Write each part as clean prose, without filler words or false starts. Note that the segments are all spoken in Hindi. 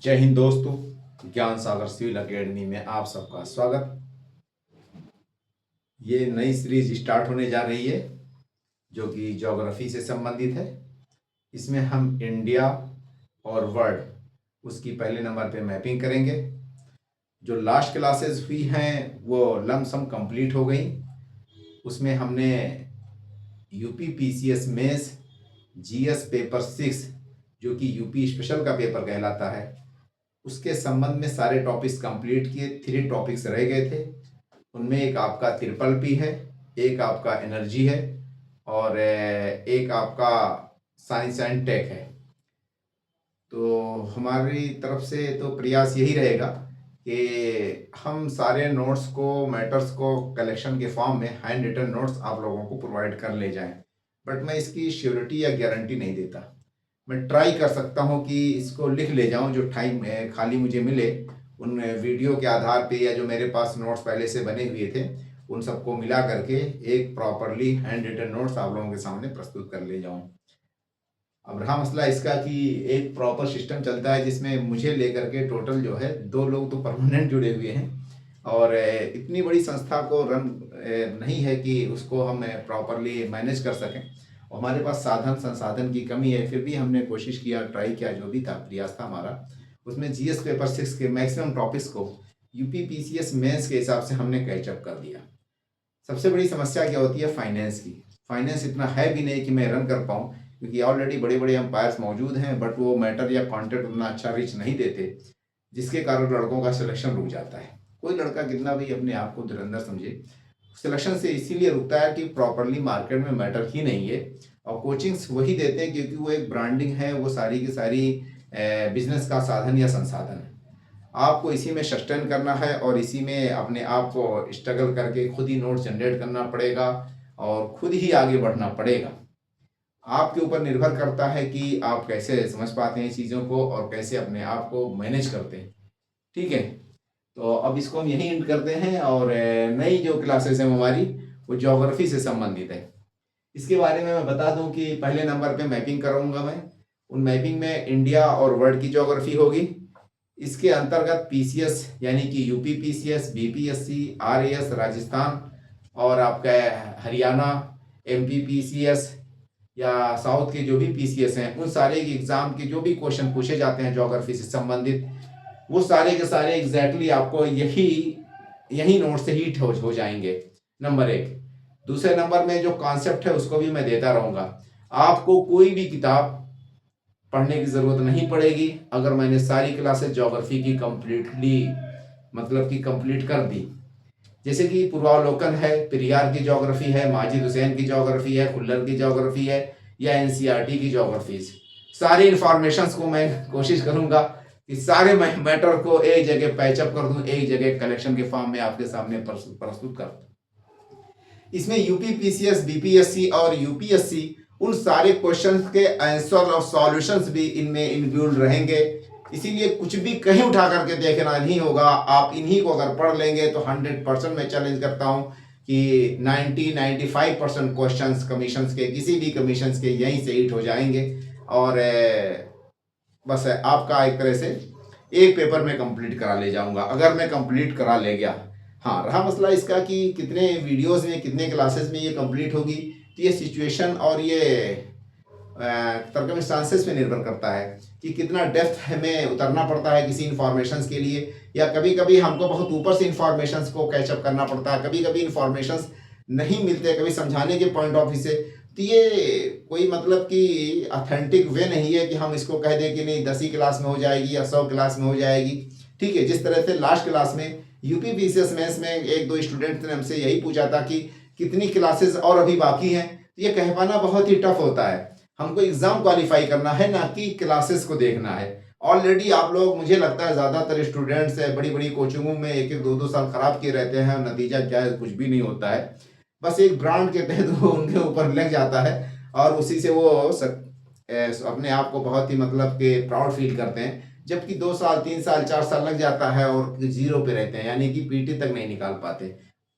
जय हिंद दोस्तों, ज्ञान सागर सिविल एकेडमी में आप सबका स्वागत। ये नई सीरीज स्टार्ट होने जा रही है जो कि ज्योग्राफी से संबंधित है। इसमें हम इंडिया और वर्ल्ड उसकी पहले नंबर पे मैपिंग करेंगे। जो लास्ट क्लासेस हुई हैं वो लमसम कंप्लीट हो गई। उसमें हमने UP PCS mains GS paper 6 जो कि यूपी स्पेशल का पेपर कहलाता है उसके संबंध में सारे टॉपिक्स कंप्लीट किए। 3 टॉपिक्स रह गए थे। उनमें एक आपका ट्रिपल पी है, एक आपका एनर्जी है और एक आपका साइंस एंड टेक है। तो हमारी तरफ से तो प्रयास यही रहेगा कि हम सारे नोट्स को, मैटर्स को कलेक्शन के फॉर्म में हैंड रिटन नोट्स आप लोगों को प्रोवाइड कर ले जाएं। बट मैं इसकी श्योरिटी या गारंटी नहीं देता। मैं ट्राई कर सकता हूं कि इसको लिख ले जाऊं, जो टाइम खाली मुझे मिले उन वीडियो के आधार पे या जो मेरे पास नोट्स पहले से बने हुए थे उन सबको मिला करके एक प्रॉपरली हैंड रिटन नोट्स आप लोगों के सामने प्रस्तुत कर ले जाऊं। अब रहा मसला इसका कि एक प्रॉपर सिस्टम चलता है जिसमें मुझे लेकर के टोटल जो है 2 लोग तो परमानेंट जुड़े हुए हैं और इतनी बड़ी संस्था को रन नहीं है कि उसको हम प्रॉपरली मैनेज कर सकें। हमारे पास साधन संसाधन की कमी है, फिर भी हमने कोशिश किया, ट्राई किया, जो भी था प्रयास था हमारा। उसमें जीएस पेपर 6 के मैक्सिमम टॉपिक्स को यूपी पीसीएस मेंस के हिसाब से हमने कैचअप कर दिया। सबसे बड़ी समस्या क्या होती है? फाइनेंस की। फाइनेंस इतना है भी नहीं कि मैं रन कर पाऊँ, क्योंकि ऑलरेडी बड़े बड़े एम्पायर्स मौजूद हैं, बट वो मैटर या कॉन्टेंट उतना अच्छा रीच नहीं देते, जिसके कारण लड़कों का सिलेक्शन रुक जाता है। कोई लड़का कितना भी अपने आप को धुरंधर समझे, सिलेक्शन से इसीलिए रुकता है कि प्रॉपरली मार्केट में मैटर ही नहीं है। और कोचिंग्स वही देते हैं क्योंकि वो एक ब्रांडिंग है, वो सारी की सारी बिजनेस का साधन या संसाधन है। आपको इसी में सस्टेन करना है और इसी में अपने आप को स्ट्रगल करके खुद ही नोट्स जनरेट करना पड़ेगा और खुद ही आगे बढ़ना पड़ेगा। आपके ऊपर निर्भर करता है कि आप कैसे समझ पाते हैं चीज़ों को और कैसे अपने आप को मैनेज करते हैं। ठीक है, तो अब इसको हम यहीं एंड करते हैं और नई जो क्लासेस हैं हमारी वो ज्योग्राफी से संबंधित है। इसके बारे में मैं बता दूं कि पहले नंबर पे मैपिंग कराऊंगा मैं। उन मैपिंग में इंडिया और वर्ल्ड की ज्योग्राफी होगी। इसके अंतर्गत पीसीएस यानी कि UP PCS, BPSC, RAS Rajasthan और आपका हरियाणा, एमपी पीसीएस या साउथ के जो भी पीसीएस हैं उन सारे एग्जाम के जो भी क्वेश्चन पूछे जाते हैं ज्योग्राफी से संबंधित, वो सारे के सारे एग्जैक्टली आपको यही नोट से ही हो जाएंगे। नंबर 1। दूसरे नंबर में जो कॉन्सेप्ट है उसको भी मैं देता रहूंगा। आपको कोई भी किताब पढ़ने की जरूरत नहीं पड़ेगी अगर मैंने सारी क्लासेस ज्योग्राफी की कंप्लीट कर दी। जैसे कि पूर्वावलोकन है, पेरियार की ज्योग्राफी है, माजिद हुसैन की ज्योग्राफी है, खुल्लर की ज्योग्राफी है या एनसीईआरटी की ज्योग्राफी, सारी इंफॉर्मेशन को मैं कोशिश करूंगा कि सारे मैटर को एक जगह पैचअप कर दूं, एक जगह कलेक्शन के फॉर्म में आपके सामने प्रस्तुत कर दूं। इसमें यूपी पीसीएस, बीपीएससी और यूपीएससी उन सारे क्वेश्चंस के आंसर और सॉल्यूशंस भी इनमें इंक्लूड रहेंगे। इसीलिए कुछ भी कहीं उठा करके देखना नहीं होगा। आप इन्हीं को अगर पढ़ लेंगे तो 100% मैं चैलेंज करता हूं कि 90-95% क्वेश्चंस कमीशंस के, किसी भी कमीशंस के यहीं से हिट हो जाएंगे और बस आपका एक तरह से एक पेपर में कंप्लीट करा ले जाऊंगा अगर मैं कंप्लीट करा ले गया। हाँ, रहा मसला इसका कि कितने वीडियोस में, कितने क्लासेस में ये कंप्लीट होगी, तो ये सिचुएशन और ये सर्कमस्टांसेस पे निर्भर करता है कि कितना डेप्थ हमें उतरना पड़ता है किसी इंफॉर्मेशन के लिए, या कभी कभी हमको बहुत ऊपर से इंफॉर्मेशन को कैचअप करना पड़ता है, कभी कभी इंफॉर्मेशन नहीं मिलते, कभी समझाने के पॉइंट ऑफ व्यू से। तो ये कोई मतलब कि ऑथेंटिक वे नहीं है कि हम इसको कह दें कि नहीं 10वीं क्लास में हो जाएगी या 100 क्लास में हो जाएगी। ठीक है, जिस तरह से लास्ट क्लास में यूपी पीसीएस मेंस में एक दो स्टूडेंट ने हमसे यही पूछा था कि कितनी क्लासेस और अभी बाकी हैं, तो ये कह पाना बहुत ही टफ होता है। हमको एग्जाम क्वालिफाई करना है, ना कि क्लासेस को देखना है। ऑलरेडी आप लोग, मुझे लगता है ज़्यादातर स्टूडेंट्स बड़ी बड़ी कोचिंगों में 1-1, 2-2 साल खराब किए रहते हैं और नतीजा क्या है? कुछ भी नहीं होता है। बस एक ब्रांड के तहत वो उनके ऊपर लग जाता है और उसी से वो अपने आप को बहुत ही मतलब कि प्राउड फील करते हैं, जबकि 2 साल, 3 साल, 4 साल लग जाता है और जीरो पे रहते हैं, यानी कि पीटी तक नहीं निकाल पाते।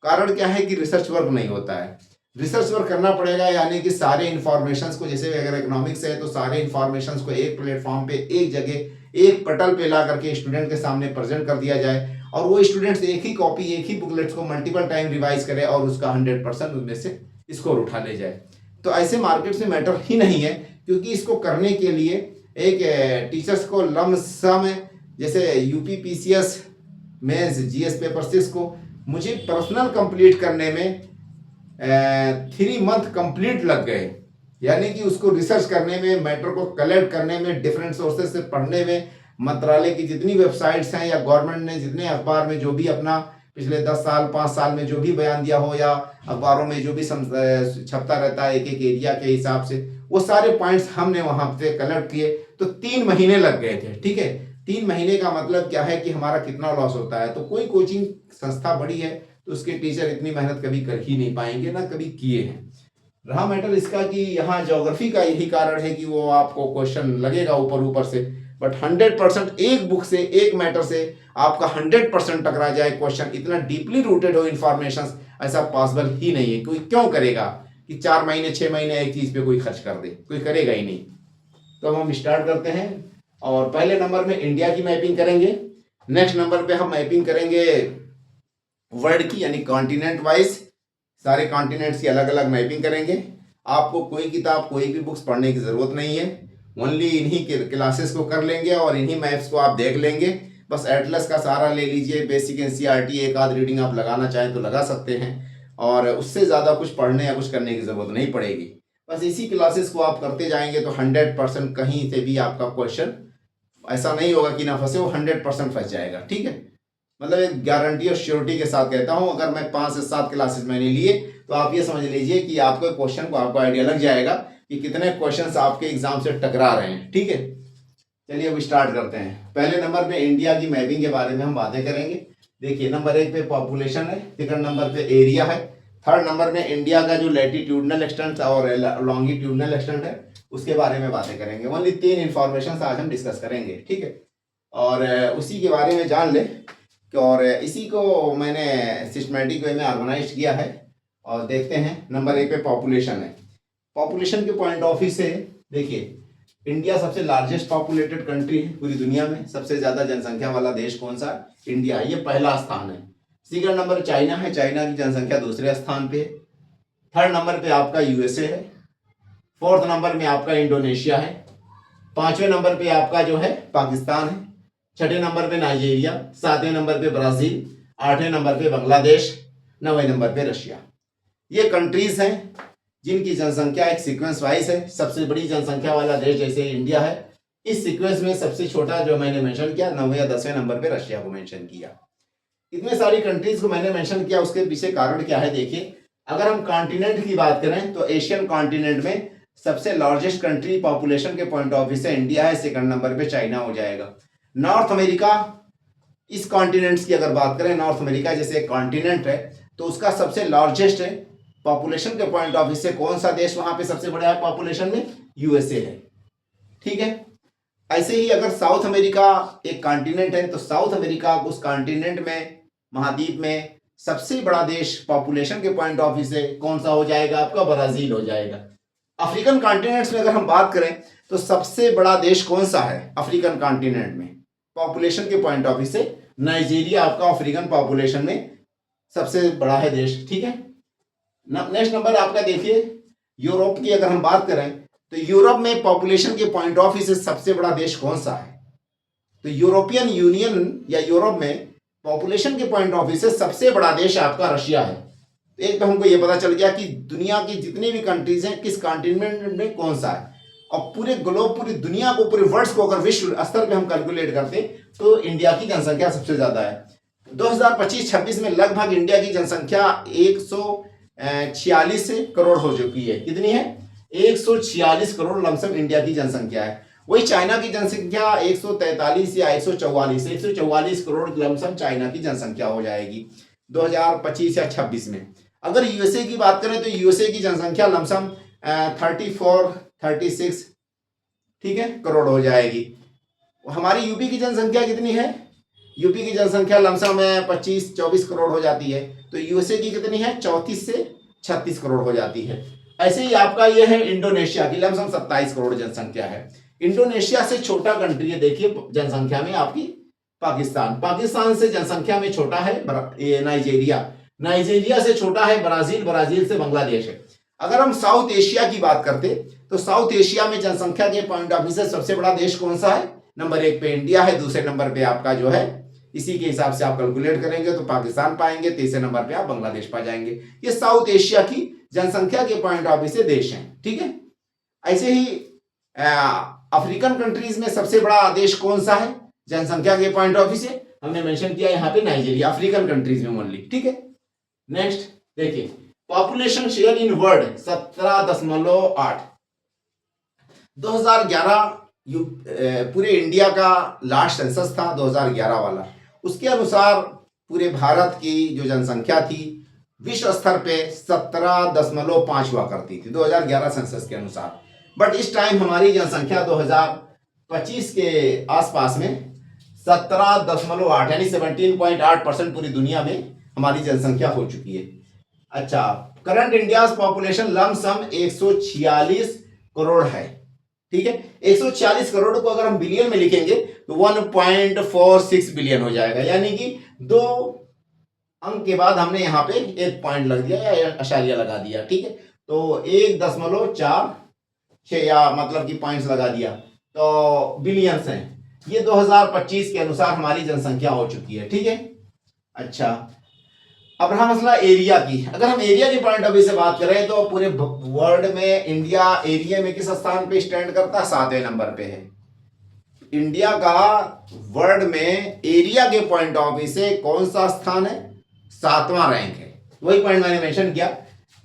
कारण क्या है कि रिसर्च वर्क नहीं होता है। रिसर्च वर्क करना पड़ेगा, यानी कि सारे इंफॉर्मेशंस को, जैसे अगर इकोनॉमिक्स है तो सारे इंफॉर्मेशंस को एक प्लेटफॉर्म पे, एक जगह, एक पटल पे ला करके स्टूडेंट के सामने प्रेजेंट कर दिया जाए और वो स्टूडेंट्स एक ही कॉपी, एक ही बुकलेट्स को मल्टीपल टाइम रिवाइज करे और उसका 100% उनमें से स्कोर उठा ले जाए। तो ऐसे मार्केट्स में मैटर ही नहीं है, क्योंकि इसको करने के लिए एक टीचर्स को लमसम, जैसे UP PCS mains GS paper 6 को मुझे पर्सनल कंप्लीट करने में 3 मंथ कंप्लीट लग गए। यानी कि उसको रिसर्च करने में, मैटर को कलेक्ट करने में, डिफरेंट सोर्सेज से पढ़ने में, मंत्रालय की जितनी वेबसाइट्स हैं या गवर्नमेंट ने जितने अखबार में जो भी अपना पिछले 10 साल 5 साल में जो भी बयान दिया हो या अखबारों में जो भी छपता रहता है एक एक एरिया के हिसाब से, वो सारे पॉइंट्स हमने वहां पे कलेक्ट किए। तो 3 महीने लग गए थे। ठीक है, 3 महीने का मतलब क्या है कि हमारा कितना लॉस होता है। तो कोई कोचिंग संस्था बड़ी है तो उसके टीचर इतनी मेहनत कभी कर ही नहीं पाएंगे, ना कभी किए हैं। रहा मैटर इसका कि यहाँ ज्योग्राफी का यही कारण है कि वो आपको क्वेश्चन लगेगा ऊपर ऊपर से, बट 100% एक बुक से, एक मैटर से आपका 100% टकरा जाए क्वेश्चन, इतना डीपली रूटेड हो इन्फॉर्मेशन, ऐसा पॉसिबल ही नहीं है। कोई क्यों करेगा कि 4 महीने 6 महीने एक चीज पे कोई खर्च कर दे, कोई करेगा ही नहीं। तो हम स्टार्ट करते हैं और पहले नंबर में इंडिया की मैपिंग करेंगे। नेक्स्ट नंबर पे हम मैपिंग करेंगे वर्ल्ड की, यानी कॉन्टिनेंट वाइज सारे कॉन्टिनेंट्स की अलग अलग मैपिंग करेंगे। आपको कोई किताब, कोई भी बुक्स पढ़ने की जरूरत नहीं है, ओनली इन्हीं के क्लासेस को कर लेंगे और इन्हीं मैप्स को आप देख लेंगे। बस एटलस का सारा ले लीजिए, बेसिक एनसीईआरटी एक आध रीडिंग आप लगाना चाहें तो लगा सकते हैं, और उससे ज़्यादा कुछ पढ़ने या कुछ करने की ज़रूरत नहीं पड़ेगी। बस इसी क्लासेस को आप करते जाएंगे तो 100% कहीं से भी आपका क्वेश्चन ऐसा नहीं होगा कि ना फंसे, वो 100% फंस जाएगा। ठीक है, मतलब एक गारंटी और श्योरिटी के साथ कहता हूँ, अगर मैं 5 से 7 क्लासेस मैंने लिए तो आप ये समझ लीजिए कि आपके क्वेश्चन को आपको आइडिया लग जाएगा कि कितने क्वेश्चंस आपके एग्जाम से टकरा रहे हैं। ठीक है, चलिए अब स्टार्ट करते हैं। पहले नंबर पे इंडिया की मैपिंग के बारे में हम बातें करेंगे। देखिए, नंबर 1 पे पॉपुलेशन है, सेकंड नंबर पे एरिया है, थर्ड नंबर में इंडिया का जो लैटिट्यूडनल एक्सटेंट और लॉन्गिट्यूडनल एक्सटेंट है उसके बारे में बातें करेंगे। ओनली 3 इंफॉर्मेशन आज हम डिस्कस करेंगे। ठीक है, और उसी के बारे में जान ले, और इसी को मैंने सिस्टमेटिक वे में ऑर्गेनाइज किया है। और देखते हैं, नंबर 1 पे पॉपुलेशन है। पॉपुलेशन के पॉइंट ऑफ व्यू से देखिए, इंडिया सबसे लार्जेस्ट पॉपुलेटेड कंट्री है पूरी दुनिया में। सबसे ज्यादा जनसंख्या वाला देश कौन सा? इंडिया, ये पहला स्थान है। सेकंड नंबर चाइना है, चाइना की जनसंख्या दूसरे स्थान पे है। थर्ड नंबर पे आपका यूएसए है। फोर्थ नंबर में आपका इंडोनेशिया है। पांचवें नंबर पे आपका जो है पाकिस्तान है। छठे नंबर पे नाइजीरिया, सातवें नंबर पे ब्राजील, आठवें नंबर पे बांग्लादेश, 9वें नंबर पे रशिया। ये कंट्रीज हैं जिनकी जनसंख्या एक सीक्वेंस वाइज है। सबसे बड़ी जनसंख्या वाला देश जैसे इंडिया है, इस सीक्वेंस में सबसे छोटा जो मैंने मेंशन किया 9वें या 10वें नंबर पे रशिया को मेंशन किया। इतने सारी कंट्रीज को मैंने मेंशन किया, उसके पीछे कारण क्या है देखिए। अगर हम कॉन्टिनेंट की बात करें तो एशियन कॉन्टिनेंट में सबसे लार्जेस्ट कंट्री पॉपुलेशन के पॉइंट ऑफ व्यू से इंडिया है, सेकंड नंबर पे चाइना हो जाएगा। नॉर्थ अमेरिका, इस कॉन्टिनेंट्स की अगर बात करें, नॉर्थ अमेरिका जैसे एक कॉन्टिनेंट है तो उसका सबसे लार्जेस्ट है पॉपुलेशन के पॉइंट ऑफ व्यू से। कौन सा देश वहां पे सबसे बड़ा है पॉपुलेशन में? यूएसए है। ठीक है, ऐसे ही अगर साउथ अमेरिका एक कॉन्टिनेंट है तो साउथ अमेरिका उस कॉन्टिनेंट में, महाद्वीप में सबसे बड़ा देश पॉपुलेशन के पॉइंट ऑफ व्यू से कौन सा हो जाएगा? आपका ब्राजील हो जाएगा। अफ्रीकन कॉन्टिनेंट्स में अगर हम बात करें तो सबसे बड़ा देश कौन सा है अफ्रीकन कॉन्टिनेंट में पॉपुलेशन के पॉइंट ऑफ व्यू से? नाइजीरिया आपका अफ्रीकन पॉपुलेशन में सबसे बड़ा है देश। ठीक है, नेक्स्ट नंबर आपका देखिए, यूरोप की अगर हम बात करें तो यूरोप में पॉपुलेशन के पॉइंट ऑफ व्यू से सबसे बड़ा देश कौन सा है? तो यूरोपियन यूनियन या यूरोप में पॉपुलेशन के पॉइंट ऑफ व्यू से सबसे बड़ा देश आपका रशिया है। तो एक तो हमको ये पता चल गया कि दुनिया की जितनी भी कंट्रीज हैं किस कॉन्टिनेंट में कौन सा है। और पूरे ग्लोब, पूरी दुनिया को, पूरे वर्ल्ड को अगर विश्व स्तर पे हम कैलकुलेट करते तो इंडिया की जनसंख्या सबसे ज्यादा है। 2025-26 में लगभग इंडिया की जनसंख्या 146 करोड़ हो चुकी है। कितनी है? 146 करोड़ लमसम इंडिया की जनसंख्या है। वही चाइना की जनसंख्या 143 या 144 करोड़ लमसम चाइना की जनसंख्या हो जाएगी 2025 या 26 में। अगर यूएसए की बात करें तो यूएसए की जनसंख्या लमसम 36 ठीक है करोड़ हो जाएगी। हमारी यूपी की जनसंख्या कितनी है? यूपी की जनसंख्या लमसम 25-24 करोड़ हो जाती है। तो यूएसए की कितनी है? 34 से 36 करोड़ हो जाती है। ऐसे ही आपका ये है इंडोनेशिया की लमसम 27 करोड़ जनसंख्या है। इंडोनेशिया से छोटा कंट्री है, देखिए जनसंख्या में आपकी पाकिस्तान। पाकिस्तान से जनसंख्या में छोटा है ये नाइजीरिया। नाइजीरिया से छोटा है ब्राजील। ब्राजील से बांग्लादेश है। अगर हम साउथ एशिया की बात करते तो साउथ एशिया में जनसंख्या के पॉइंट ऑफ व्यू से सबसे बड़ा देश कौन सा है? नंबर 1 पे इंडिया है, दूसरे नंबर पे आपका जो है, इसी के हिसाब से आप कैलकुलेट करेंगे तो पाकिस्तान पाएंगे, तीसरे नंबर पे आप बांग्लादेश पा जाएंगे। ये साउथ एशिया की जनसंख्या के पॉइंट ऑफ व्यू से देश हैं, ठीक है। ऐसे ही अफ्रीकन कंट्रीज में सबसे बड़ा देश कौन सा है जनसंख्या के पॉइंट ऑफ व्यू से? हमने मेंशन किया यहाँ पे नाइजीरिया, अफ्रीकन कंट्रीज में ओनली, ठीक है। नेक्स्ट देखिए, पॉपुलेशन शेयर इन वर्ल्ड 17.8। 2011 पूरे इंडिया का लास्ट सेंसस था 2011 वाला। उसके अनुसार पूरे भारत की जो जनसंख्या थी विश्व स्तर पे 17.5 हुआ करती थी 2011 सेंसस के अनुसार। बट इस टाइम हमारी जनसंख्या 2025 के आसपास में 17.8 यानी 17.8% पूरी दुनिया में हमारी जनसंख्या हो चुकी है। अच्छा, current India population lump sum 146 crore है, ठीक है। 146 करोड़ को अगर हम बिलियन में लिखेंगे तो 1.46 बिलियन हो जाएगा, यानी कि 2 अंक के बाद हमने यहाँ पे एक पॉइंट लग दिया या अशारिया लगा दिया, ठीक है। तो 1.46 या मतलब कि पॉइंट्स लगा दिया तो बिलियंस हैं। ये 2025 के अनुसार हमारी जनसंख्या हो चुकी है, ठीक है। अच्छा, अब रहा मसला एरिया की। अगर हम एरिया के पॉइंट ऑफ व्यू से बात करें तो पूरे वर्ल्ड में इंडिया एरिया में किस स्थान पे स्टैंड करता है? 7वें नंबर पे है। इंडिया का वर्ल्ड में एरिया के पॉइंट ऑफ व्यू से कौन सा स्थान है? 7वां रैंक है। वही पॉइंट मैंने मेंशन किया,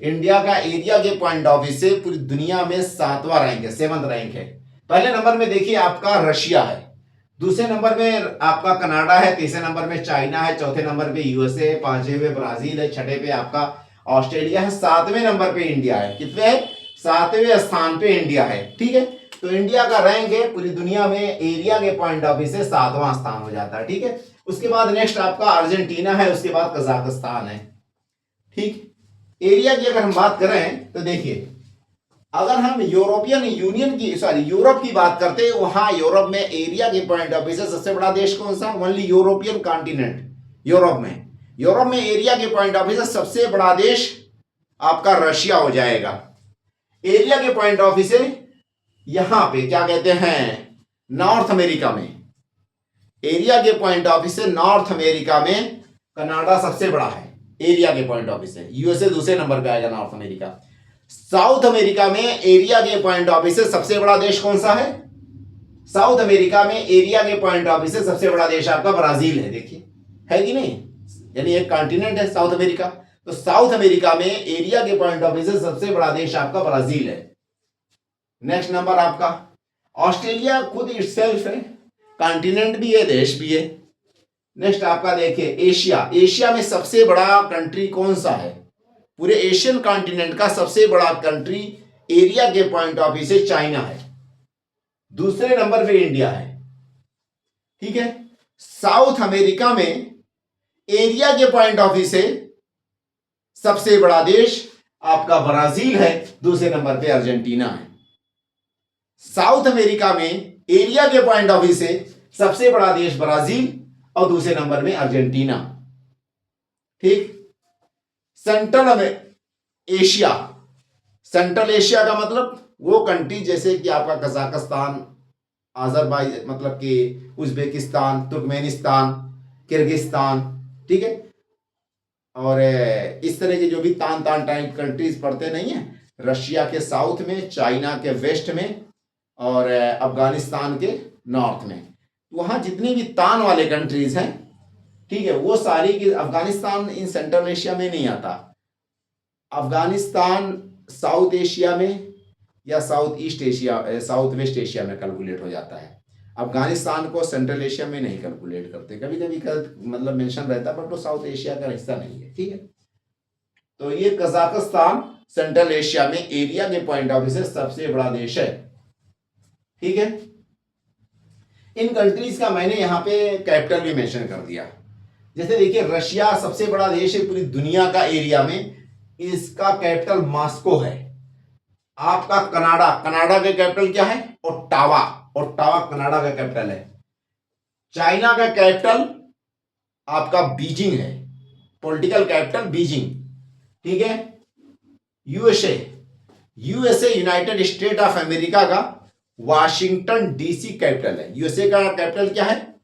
इंडिया का एरिया के पॉइंट ऑफ व्यू से पूरी दुनिया में 7वां रैंक है, 7th रैंक है। पहले नंबर में देखिए आपका रशिया है, दूसरे नंबर में आपका कनाडा है, तीसरे नंबर में चाइना है, चौथे नंबर पे यूएसए, 5वें पे ब्राजील है, छठे पे आपका ऑस्ट्रेलिया है, 7वें नंबर पे इंडिया है। कितने है? 7वें स्थान पे इंडिया है, ठीक है। तो इंडिया का रैंक है पूरी दुनिया में एरिया के पॉइंट ऑफ व्यू से 7वां स्थान हो जाता है, ठीक है। उसके बाद नेक्स्ट आपका अर्जेंटीना है, उसके बाद कजाकिस्तान है, ठीक। एरिया की अगर हम बात करें तो देखिए, अगर हम यूरोपियन यूनियन की यूरोप की बात करते हैं, वहां यूरोप में एरिया के पॉइंट ऑफ व्यू से सबसे बड़ा देश कौन सा? ओनली यूरोपियन कॉन्टिनेंट, यूरोप में एरिया के पॉइंट ऑफ व्यू से सबसे बड़ा देश आपका रशिया हो जाएगा। एरिया के पॉइंट ऑफ व्यू से यहां पे क्या कहते हैं, नॉर्थ अमेरिका में, एरिया के पॉइंट ऑफ व्यू से नॉर्थ अमेरिका में कनाडा सबसे बड़ा है एरिया के पॉइंट ऑफ व्यू से। यूएसए दूसरे नंबर पे आएगा, नॉर्थ अमेरिका। साउथ अमेरिका में एरिया के पॉइंट ऑफ व्यू से सबसे बड़ा देश कौन सा है? साउथ अमेरिका में एरिया के पॉइंट ऑफ व्यू से सबसे बड़ा देश आपका ब्राजील है, देखिए है कि नहीं, यानी एक कॉन्टिनेंट है साउथ अमेरिका। तो साउथ अमेरिका में एरिया के पॉइंट ऑफ व्यू से सबसे बड़ा देश आपका ब्राजील है। नेक्स्ट नंबर आपका ऑस्ट्रेलिया खुद इटसेल्फ है, कॉन्टिनेंट भी है, देश भी है। नेक्स्ट आपका देखिए एशिया। एशिया में सबसे बड़ा कंट्री कौन सा है? पूरे एशियन कॉन्टिनेंट का सबसे बड़ा कंट्री एरिया के पॉइंट ऑफ व्यू से चाइना है, दूसरे नंबर पे इंडिया है, ठीक है। साउथ अमेरिका में एरिया के पॉइंट ऑफ व्यू से सबसे बड़ा देश आपका ब्राजील है, दूसरे नंबर पे अर्जेंटीना है। साउथ अमेरिका में एरिया के पॉइंट ऑफ व्यू से सबसे बड़ा देश ब्राजील और दूसरे नंबर में अर्जेंटीना, ठीक। सेंट्रल एशिया का मतलब वो कंट्री जैसे कि आपका कजाकिस्तान, अजरबैजान, मतलब कि उज्बेकिस्तान, तुर्कमेनिस्तान, किर्गिस्तान, ठीक है। और इस तरह के जो भी तान टाइप कंट्रीज पड़ते नहीं है, रशिया के साउथ में, चाइना के वेस्ट में और अफगानिस्तान के नॉर्थ में, वहां जितनी भी तान वाले कंट्रीज हैं, ठीक है, वो सारी की। अफगानिस्तान इन सेंट्रल एशिया में नहीं आता। अफगानिस्तान साउथ एशिया में या south east Asia, south west Asia में कैलकुलेट हो जाता है। अफगानिस्तान को सेंट्रल एशिया में नहीं कैलकुलेट करते, कभी कभी मतलब मेंशन रहता है, बट वो साउथ एशिया का हिस्सा नहीं है, ठीक है। तो ये कजाकिस्तान सेंट्रल एशिया में एरिया के पॉइंट ऑफ व्यू से सबसे बड़ा देश है, ठीक है। इन कंट्रीज का मैंने यहाँ पे कैपिटल भी मेंशन कर दिया। जैसे देखिए रशिया सबसे बड़ा देश है पूरी दुनिया का एरिया में, इसका कैपिटल मॉस्को है। आपका कनाडा के कैपिटल क्या है? ओट्टावा। ओट्टावा कनाडा का कैपिटल है। चाइना का कैपिटल आपका बीजिंग है, पॉलिटिकल कैपिटल बीजिंग, ठीक है। USA, USA United state of America का वाशिंगटन डीसी कैपिटल है। यूएसए का कैपिटल क्या है?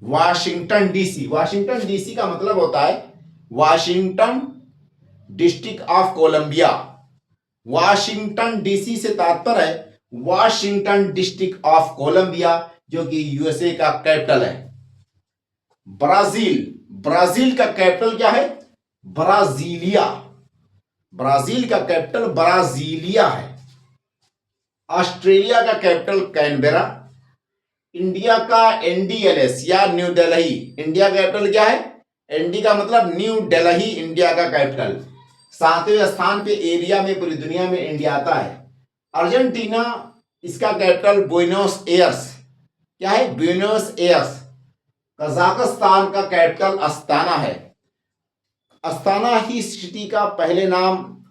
Washington DC. वाशिंगटन डीसी का मतलब होता है Washington District of Columbia. Washington DC से तात्पर्य है वाशिंगटन डिस्ट्रिक्ट ऑफ कोलंबिया, जो कि यूएसए का कैपिटल है। ब्राजील, ब्राजील का कैपिटल क्या है? ब्राजीलिया। ब्राजील का कैपिटल ब्राजीलिया है। ऑस्ट्रेलिया का कैपिटल कैनबेरा। इंडिया का एनडीएलएस या न्यू दिल्ली, इंडिया का कैपिटल क्या है? एनडी का मतलब न्यू दिल्ली, इंडिया का कैपिटल। 7वें स्थान पे एरिया में पूरी दुनिया में इंडिया आता है। अर्जेंटीना, इसका कैपिटल ब्यूनोस एयर्स। क्या है? Buenos Aires. कजाकिस्तान का कैपिटल अस्ताना है। अस्ताना ही सिटी का पहले नाम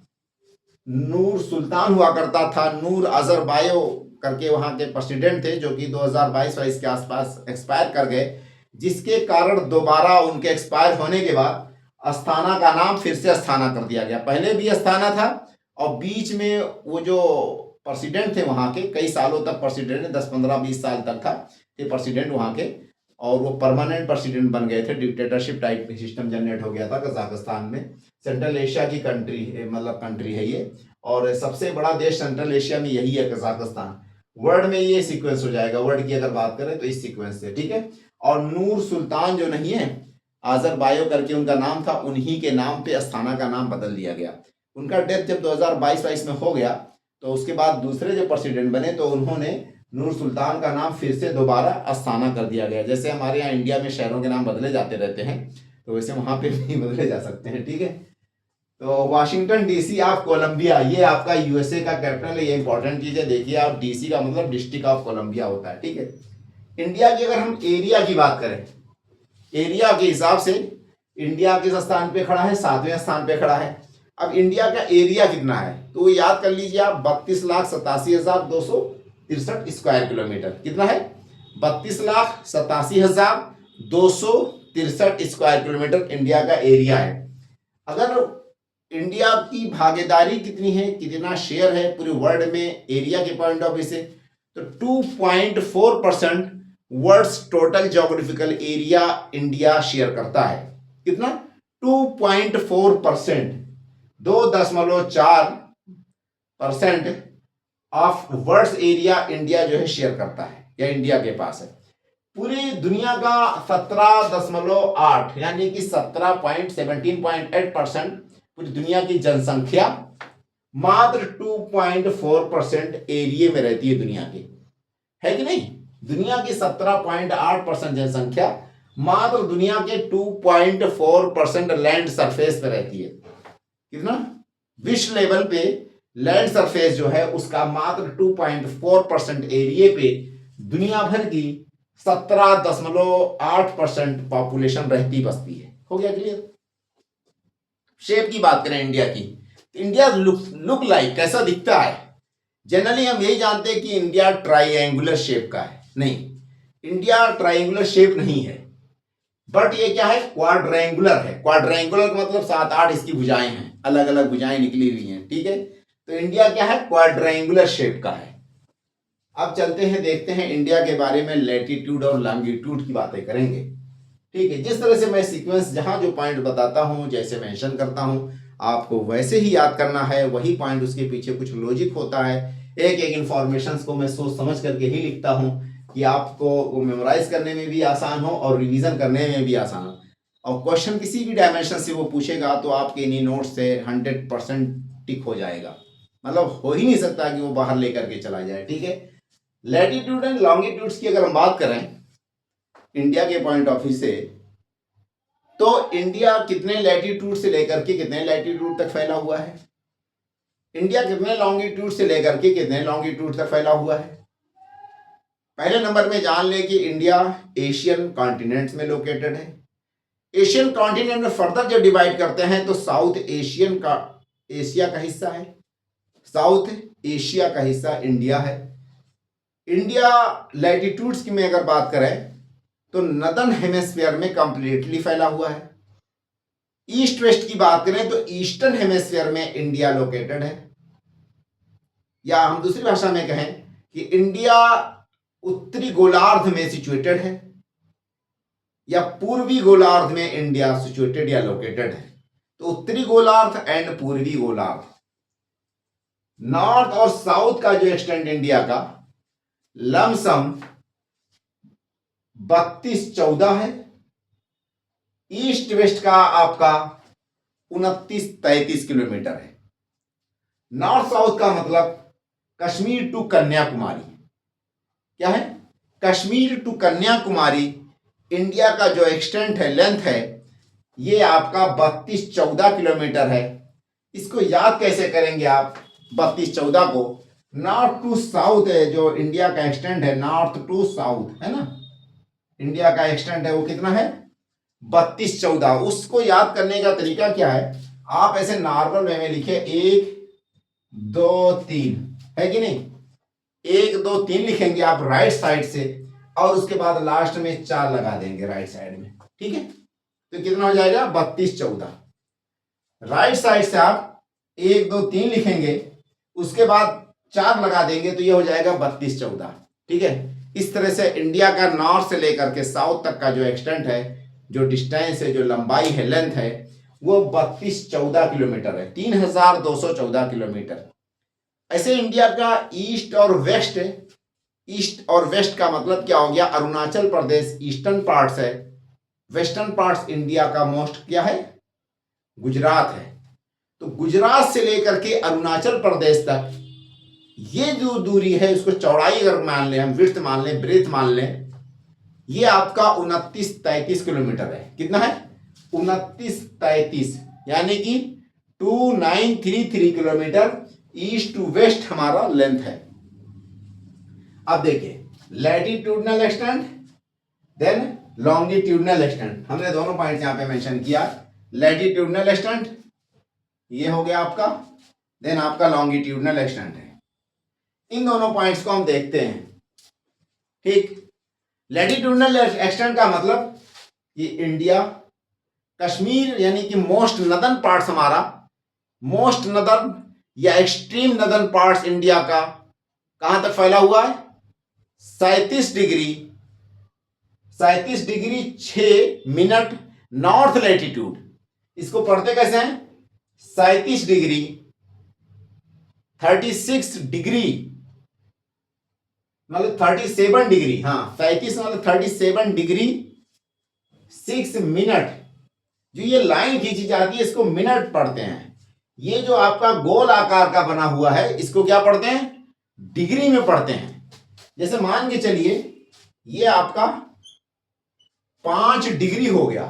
नूर सुल्तान हुआ करता था। नूर अजरबायो करके वहां के प्रेसिडेंट थे, जो कि 2022-22 के आसपास एक्सपायर कर गए, जिसके कारण दोबारा उनके एक्सपायर होने के बाद अस्ताना का नाम फिर से अस्थाना कर दिया गया। पहले भी अस्थाना था और बीच में वो जो प्रेसिडेंट थे वहां के, कई सालों तक प्रेसिडेंट, 10-15-20 साल तक था ये प्रेसिडेंट वहां के, और वो परमानेंट प्रेसिडेंट बन गए थे। डिक्टेटरशिप टाइप सिस्टम जनरेट हो गया था कजाकिस्तान में। सेंट्रल एशिया की कंट्री, मतलब कंट्री है ये, और सबसे बड़ा देश सेंट्रल एशिया में यही है, कजाकिस्तान। वर्ल्ड में ये सीक्वेंस हो जाएगा, वर्ल्ड की अगर बात करें तो इस सीक्वेंस से, ठीक है। और नूर सुल्तान जो नहीं है, आजरबायो करके उनका नाम था, उन्हीं के नाम पे अस्थाना का नाम बदल दिया गया। उनका डेथ जब 2022-22 में हो गया तो उसके बाद दूसरे जो प्रेसिडेंट बने तो उन्होंने नूर सुल्तान का नाम फिर से दोबारा अस्थाना कर दिया गया। जैसे हमारे यहाँ इंडिया में शहरों के नाम बदले जाते रहते हैं, तो वैसे वहाँ पे भी बदले जा सकते हैं, ठीक है। तो वाशिंगटन डीसी ऑफ कोलंबिया, ये आपका यूएसए का कैपिटल है। ये इंपॉर्टेंट चीज़ है, देखिए आप, डीसी का मतलब डिस्ट्रिक्ट ऑफ कोलंबिया होता है, ठीक है। इंडिया की अगर हम एरिया की बात करें, एरिया के हिसाब से इंडिया किस स्थान पे खड़ा है? 7वें स्थान पे खड़ा है। अब इंडिया का एरिया कितना है तो याद कर लीजिए आप, 32,87,263 स्क्वायर किलोमीटर। कितना है? 32,87,263 स्क्वायर किलोमीटर इंडिया का एरिया है। अगर इंडिया की भागीदारी कितनी है, कितना शेयर है पूरे वर्ल्ड में एरिया के पॉइंट ऑफ व्यू से, तो 2.4% world's total geographical area India share करता है। कितना? 2.4%, 2.4% ऑफ वर्ल्ड्स एरिया इंडिया जो है शेयर करता है, या इंडिया के पास है। पूरी दुनिया का 17.8 यानी कि 17.8% पूरी दुनिया की जनसंख्या मात्र 2.4% एरिया में रहती है दुनिया की, है कि नहीं? दुनिया की 17.8% जनसंख्या मात्र दुनिया के 2.4% लैंड सरफेस पे रहती है। कितना? विश्व लेवल पे लैंड सरफेस जो है उसका मात्र 2.4% एरिया पे दुनिया भर की 17.8% पॉपुलेशन रहती बसती है। हो गया क्लियर? शेप की बात करें इंडिया की, इंडिया लुक लाइक कैसा दिखता है? जनरली हम यही जानते हैं कि इंडिया ट्राइएंगुलर शेप का है। नहीं, इंडिया ट्राइएंगुलर शेप नहीं है, बट ये क्या है? क्वाड्रेंगुलर है। क्वाड्रेंगुलर का मतलब 7-8 इसकी भुजाएं हैं, अलग अलग भुजाएं निकली हुई हैं, ठीक है। तो इंडिया क्या है? क्वाड्रेंगुलर शेप का है। अब चलते हैं, देखते हैं इंडिया के बारे में, लैटिट्यूड और लॉन्गिट्यूड की बातें करेंगे, ठीक है। जिस तरह से मैं सीक्वेंस जहां जो पॉइंट बताता हूं, जैसे मेंशन करता हूं, आपको वैसे ही याद करना है। वही पॉइंट, उसके पीछे कुछ लॉजिक होता है। एक एक इंफॉर्मेशन को मैं सोच समझ करके ही लिखता हूं कि आपको वो मेमोराइज करने में भी आसान हो और रिवीजन करने में भी आसान हो। और क्वेश्चन किसी भी डायमेंशन से वो पूछेगा तो आपके इन्हीं नोट्स से 100% टिक हो जाएगा। मतलब हो ही नहीं सकता कि वो बाहर लेकर के चला जाए, ठीक है। लैटिट्यूड एंड लॉन्गिट्यूड्स की अगर हम बात करें इंडिया के पॉइंट ऑफ व्यू से, तो इंडिया कितने लैटिट्यूड से लेकर के कितने लैटिट्यूड तक फैला हुआ है? इंडिया कितने लॉन्गिट्यूड से लेकर के कितने लॉन्गिट्यूड तक फैला हुआ है? पहले नंबर में जान ले कि इंडिया एशियन कॉन्टिनेंट्स में लोकेटेड है। एशियन कॉन्टिनेंट में फर्दर जब डिवाइड करते हैं तो साउथ एशियन का, एशिया का हिस्सा है, साउथ एशिया का हिस्सा इंडिया है। इंडिया लैटिट्यूड्स की में अगर बात करें तो नदर्न हेमेस्फीयर में कंप्लीटली फैला हुआ है। ईस्ट वेस्ट की बात करें तो ईस्टर्न हेमेस्फीयर में इंडिया लोकेटेड है, या हम दूसरी भाषा में कहें कि इंडिया उत्तरी गोलार्ध में सिचुएटेड है, या पूर्वी गोलार्ध में इंडिया सिचुएटेड या लोकेटेड है। तो उत्तरी गोलार्ध एंड पूर्वी गोलार्ध, नॉर्थ और साउथ का जो एक्सटेंट इंडिया का लमसम 32-14 है। ईस्ट वेस्ट का आपका 29-33 किलोमीटर है। नॉर्थ साउथ का मतलब कश्मीर टू कन्याकुमारी, क्या है, कश्मीर टू कन्याकुमारी इंडिया का जो एक्सटेंट है, लेंथ है, ये आपका 32-14 किलोमीटर है। इसको याद कैसे करेंगे आप 32-14 को? नॉर्थ टू साउथ है जो इंडिया का एक्सटेंट है, नॉर्थ टू साउथ है ना, इंडिया का एक्सटेंट है वो कितना है 32-14। उसको याद करने का तरीका क्या है, आप ऐसे नॉर्मल वे में लिखे 1 2 3, है कि नहीं, 1 2 3 लिखेंगे आप राइट साइड से, और उसके बाद लास्ट में 4 लगा देंगे राइट साइड में, ठीक है। तो कितना हो जाएगा 32-14। राइट साइड से आप 1 2 3 लिखेंगे, उसके बाद 4 लगा देंगे, तो ये हो जाएगा 32-14, ठीक है। इस तरह से इंडिया का नॉर्थ से लेकर के साउथ तक का जो एक्सटेंट है, जो डिस्टेंस है, जो लंबाई है, लेंथ है, वो 32-14 किलोमीटर है, 3214 किलोमीटर। ऐसे इंडिया का ईस्ट और वेस्ट है। ईस्ट और वेस्ट का मतलब क्या हो गया, अरुणाचल प्रदेश ईस्टर्न पार्ट्स है, वेस्टर्न पार्ट्स इंडिया का मोस्ट क्या है, गुजरात है। तो गुजरात से लेकर के अरुणाचल प्रदेश तक ये जो दूरी है, उसको चौड़ाई अगर मान लें, हम विड्थ मान लें, ब्रेथ मान लें, ये आपका 29-33 किलोमीटर है। कितना है 29-33, यानी कि 2933 किलोमीटर ईस्ट टू वेस्ट हमारा लेंथ है। अब देखिए latitudinal extent then longitudinal extent, हमने दोनों पॉइंट यहां पे मेंशन किया। लैटिट्यूडनल एक्सटेंट ये हो गया आपका, देन आपका लॉन्गिट्यूडनल एक्सटेंट है। इन दोनों पॉइंट्स को हम देखते हैं, ठीक। लैटिट्यूडनल एक्सटेंट का मतलब ये इंडिया, कश्मीर यानी कि मोस्ट नदर्न पार्ट्स हमारा, मोस्ट नदर्न या एक्सट्रीम नदर्न पार्ट्स इंडिया का कहां तक फैला हुआ है 37 डिग्री 6 मिनट नॉर्थ लैटिट्यूड। इसको पढ़ते कैसे हैं 37 डिग्री 36 डिग्री मतलब 37 डिग्री, हाँ 37 मतलब 37 डिग्री 6 मिनट। जो ये लाइन खींची जाती है इसको मिनट पढ़ते हैं। ये जो आपका गोल आकार का बना हुआ है इसको क्या पढ़ते हैं डिग्री में पढ़ते हैं। जैसे मान के चलिए ये आपका 5 डिग्री हो गया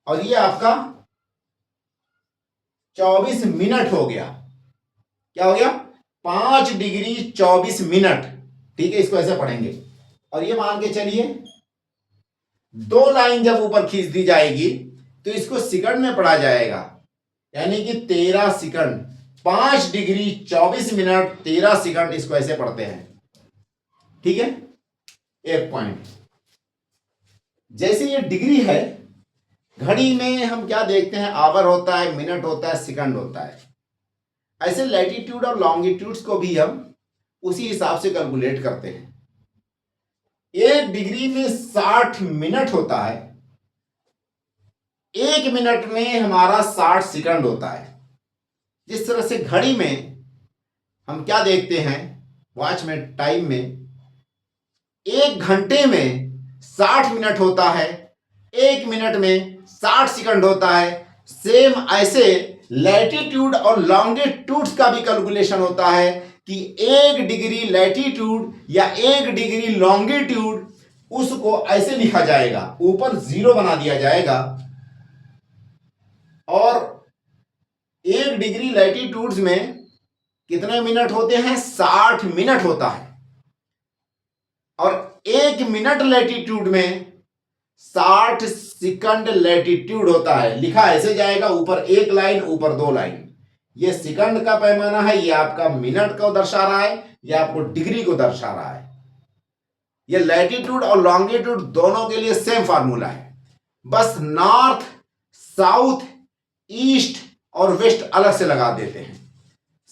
और ये आपका 24 मिनट हो गया। क्या हो गया 5 डिग्री 24 मिनट, ठीक है। इसको ऐसे पढ़ेंगे और ये मान के चलिए 2 लाइन जब ऊपर खींच दी जाएगी तो इसको सेकंड में पढ़ा जाएगा, यानी कि 13 सेकंड। 5 डिग्री 24 मिनट 13 सेकंड, इसको ऐसे पढ़ते हैं, ठीक है। एक पॉइंट, जैसे ये डिग्री है, घड़ी में हम क्या देखते हैं आवर होता है, मिनट होता है, सेकंड होता है। ऐसे लैटिट्यूड और लॉन्गिट्यूड्स को भी हम उसी हिसाब से कैलकुलेट करते हैं। 1 डिग्री में 60 मिनट होता है, 1 मिनट में हमारा 60 सेकंड होता है। जिस तरह से घड़ी में हम क्या देखते हैं, वॉच में, टाइम में, 1 घंटे में 60 मिनट होता है, 1 मिनट में 60 सेकंड होता है। सेम ऐसे लैटिट्यूड और लॉन्गिट्यूड्स का भी कैलकुलेशन होता है कि 1 डिग्री लैटिट्यूड या 1 डिग्री लॉन्गिट्यूड, उसको ऐसे लिखा जाएगा, ऊपर 0 बना दिया जाएगा, और 1 डिग्री लैटिट्यूड्स में कितने मिनट होते हैं 60 मिनट होता है, और 1 मिनट लैटिट्यूड में 60 सेकंड लैटिट्यूड होता है। लिखा ऐसे जाएगा, ऊपर 1 लाइन ऊपर 2 लाइन। ये सेकंड का पैमाना है, ये आपका मिनट को दर्शा रहा है, ये आपको डिग्री को दर्शा रहा है। ये लैटिट्यूड और लॉन्गिट्यूड दोनों के लिए सेम फार्मूला है, बस नॉर्थ, साउथ, ईस्ट और वेस्ट अलग से लगा देते हैं।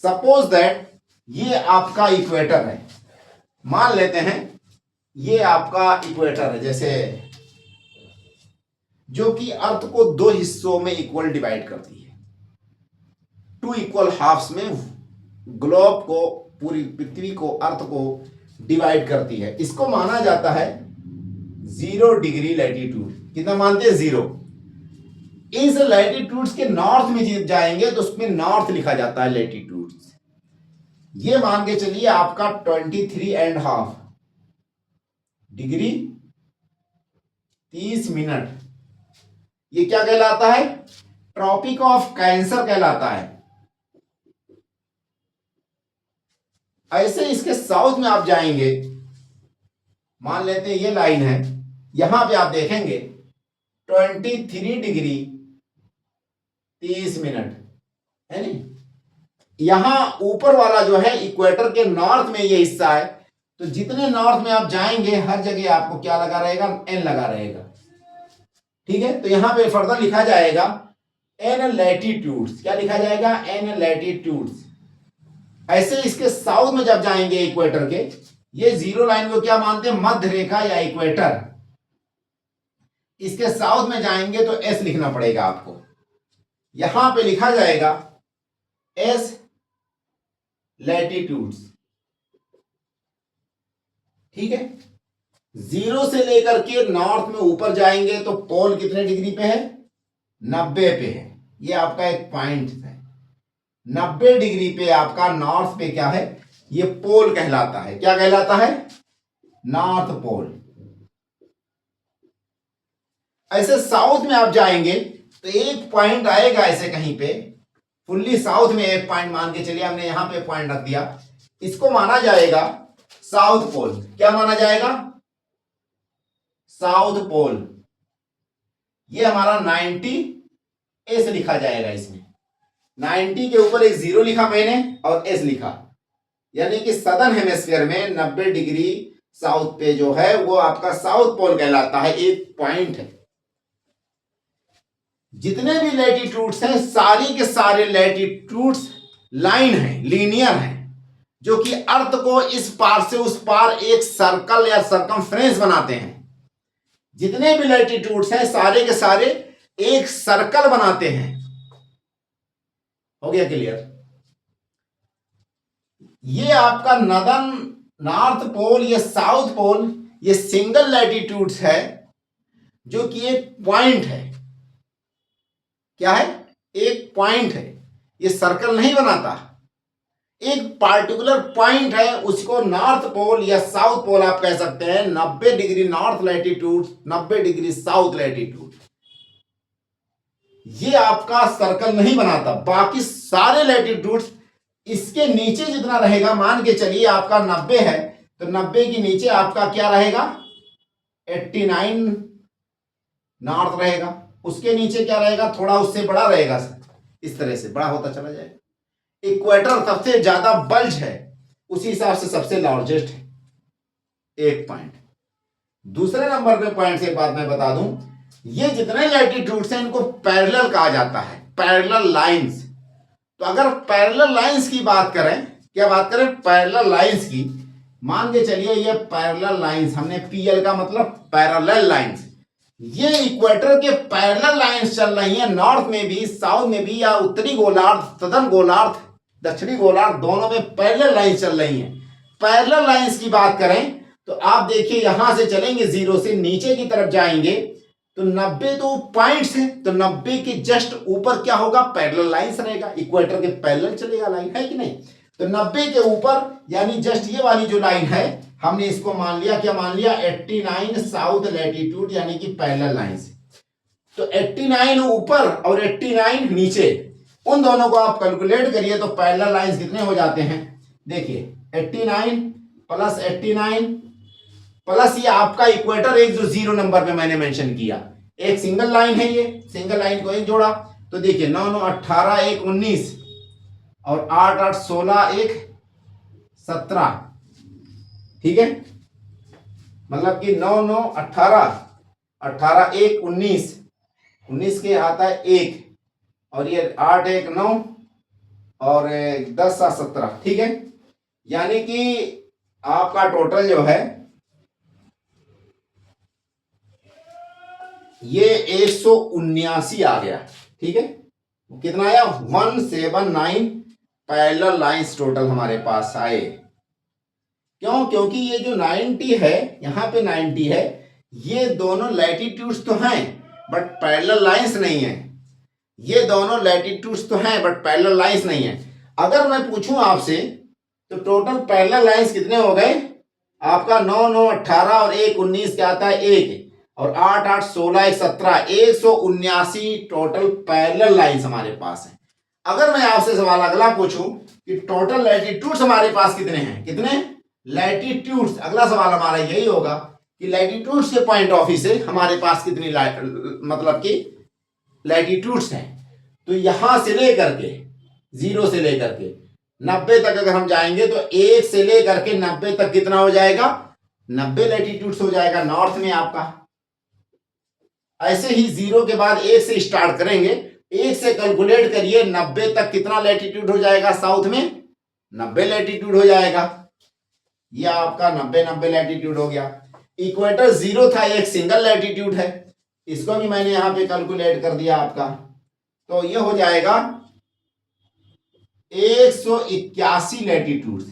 सपोज दैट ये आपका इक्वेटर है, मान लेते हैं ये आपका इक्वेटर है, जैसे जो कि अर्थ को दो हिस्सों में इक्वल डिवाइड करती है, टू इक्वल हाफ्स में ग्लोब को, पूरी पृथ्वी को, अर्थ को डिवाइड करती है। इसको माना जाता है 0 डिग्री लैटिट्यूड। कितना मानते हैं? 0। इस लैटिट्यूड्स के नॉर्थ में जब जाएंगे तो उसमें नॉर्थ लिखा जाता है लैटिट्यूड्स। ये मान के चलिए आपका 23.5 डिग्री 30 मिनट, ये क्या कहलाता है? ट्रॉपिक ऑफ कैंसर कहलाता है। ऐसे इसके साउथ में आप जाएंगे, मान लेते हैं ये लाइन है, यहां पे आप देखेंगे 23 डिग्री 30 मिनट है नी। यहां ऊपर वाला जो है इक्वेटर के नॉर्थ में ये हिस्सा है, तो जितने नॉर्थ में आप जाएंगे हर जगह आपको क्या लगा रहेगा? एन लगा रहेगा। ठीक है, तो यहां पे फर्दर लिखा जाएगा एन लैटिट्यूड्स। क्या लिखा जाएगा? N latitudes. ऐसे इसके साउथ में जब जाएंगे इक्वेटर के, ये 0 लाइन को क्या मानते हैं? मध्य रेखा या इक्वेटर। इसके साउथ में जाएंगे तो एस लिखना पड़ेगा आपको। यहां पे लिखा जाएगा एस लैटिट्यूड्स। ठीक है, 0 से लेकर के नॉर्थ में ऊपर जाएंगे तो पोल कितने डिग्री पे है? 90 पे है। ये आपका एक पॉइंट है। 90 डिग्री पे आपका नॉर्थ पे क्या है? ये पोल कहलाता है। क्या कहलाता है? North pole. ऐसे साउथ में आप जाएंगे तो एक पॉइंट आएगा ऐसे कहीं पे, फुल्ली साउथ में एक पॉइंट मान के चलिए, हमने यहां पे पॉइंट रख दिया, इसको माना जाएगा साउथ पोल। क्या माना जाएगा? South pole. ये हमारा 90 एस लिखा जाएगा। इसमें 90 के ऊपर एक 0 लिखा मैंने और एस लिखा, यानी कि सदर्न हेमिस्फीयर में 90 डिग्री साउथ पे जो है वो आपका साउथ पोल कहलाता है। एक पॉइंट है। जितने भी लैटिट्यूड्स हैं सारी के सारे लैटिट्यूड्स लाइन है, लीनियर है, जो कि अर्थ को इस पार से उस पार एक सर्कल या सरकमफ्रेंस बनाते हैं। जितने भी लैटिट्यूड्स हैं सारे के सारे एक सर्कल बनाते हैं। हो गया क्लियर? ये आपका नॉर्थ पोल, ये साउथ पोल, ये सिंगल लैटिट्यूड्स है, जो कि एक पॉइंट है। क्या है? एक पॉइंट है। ये सर्कल नहीं बनाता, एक पार्टिकुलर पॉइंट है, उसको नॉर्थ पोल या साउथ पोल आप कह सकते हैं। 90 degree north latitude, 90 degree south latitude. ये आपका सर्कल नहीं बनाता। बाकी सारे लैटिट्यूड्स इसके नीचे जितना रहेगा, मान के चलिए आपका 90 है तो 90 के नीचे आपका क्या रहेगा? 89 नॉर्थ रहेगा। उसके नीचे क्या रहेगा? थोड़ा उससे बड़ा रहेगा, इस तरह से बड़ा होता चला जाएगा। इक्वेटर सबसे ज्यादा बल्ज है, उसी हिसाब से सबसे लार्जेस्ट है। एक पॉइंट। दूसरे नंबर पे पॉइंट से एक बात मैं बता दूं, ये जितने लैटिट्यूड्स हैं इनको पैरेलल कहा जाता है, पैरेलल लाइंस। तो अगर पैरेलल लाइंस की बात करें, क्या बात करें? पैरेलल लाइंस की। मान के चलिए ये पैरेलल लाइंस, हमने पीएल का मतलब पैरेलल लाइंस। ये इक्वेटर के पैरेलल लाइंस चल रही हैं, नॉर्थ में भी, साउथ में भी, या उत्तरी गोलार्ध, सदर्न गोलार्ध, दक्षिणी गोलार्ध, दोनों में पैरेलल लाइंस चल रही हैं। पैरेलल लाइंस की बात करें तो आप देखिए यहां से चलेंगे 0 से नीचे की तरफ जाएंगे तो 90 तो पॉइंट्स है, तो 90 के जस्ट ऊपर क्या होगा? पैरेलल लाइंस रहेगा। इक्वेटर के पैरेलल चलेगा लाइन, है कि नहीं? तो 90 के ऊपर यानी जस्ट ये वाली जो लाइन है, हमने इसको मान लिया, क्या मान लिया? 89 साउथ लैटिट्यूड, यानी कि पैरेलल लाइंस। तो 89 ऊपर और 89 नीचे, उन दोनों को आप कैलकुलेट करिए तो पैरेलल लाइंस कितने हो जाते हैं? देखिए 89 प्लस 89 प्लस ये आपका इक्वेटर, एक जो 0 नंबर पे मैंने मेंशन किया, एक सिंगल लाइन है, ये सिंगल लाइन को एक जोड़ा तो देखिए 9 9 18 1 19 और 8 8 16 1 17, ठीक है, मतलब कि 9 9 18, 18 1 19, 19 के आता है 1, और ये 8 1 9, और 10 7 17, ठीक है। यानी कि आपका टोटल जो है ये 179 आ गया, ठीक है। कितना आया? 179 पैरेलल लाइंस टोटल हमारे पास आए। क्यों? क्योंकि ये जो 90 है, यहां पे 90 है, ये दोनों लैटिट्यूड्स तो हैं बट पैरेलल लाइंस नहीं है। ये दोनों लैटिट्यूड्स तो हैं बट पैरेलल लाइंस नहीं है। अगर मैं पूछूं आपसे तो टोटल पैरेलल लाइंस कितने हो गए आपका? 9 9 18 और 1 19 क्या आता है 1, और 8 8 16 1 17, 179 टोटल पैरेलल लाइंस हमारे पास है। अगर मैं आपसे सवाल अगला पूछूं कि टोटल लैटिट्यूड्स हमारे पास कितने हैं, कितने लैटिट्यूड्स, अगला सवाल हमारा यही होगा कि लैटिट्यूड्स के पॉइंट ऑफ व्यू से हमारे पास कितनी मतलब कि लैटिट्यूड्स हैं। तो यहां से लेकर के 0 से लेकर के 90 तक अगर हम जाएंगे तो 1 से लेकर के 90 तक कितना हो जाएगा? 90 लैटिट्यूड्स हो जाएगा नॉर्थ में आपका। ऐसे ही 0 के बाद 1 से स्टार्ट करेंगे, 1 से कैलकुलेट करिए 90 तक कितना लैटिट्यूड हो जाएगा साउथ में? 90 लैटिट्यूड हो जाएगा। ये आपका 90 90 लैटिट्यूड हो गया। इक्वेटर 0 था, एक सिंगल लैटिट्यूड है, इसको भी मैंने यहां पे कैलकुलेट कर दिया आपका। तो ये हो जाएगा 181 लैटिट्यूड।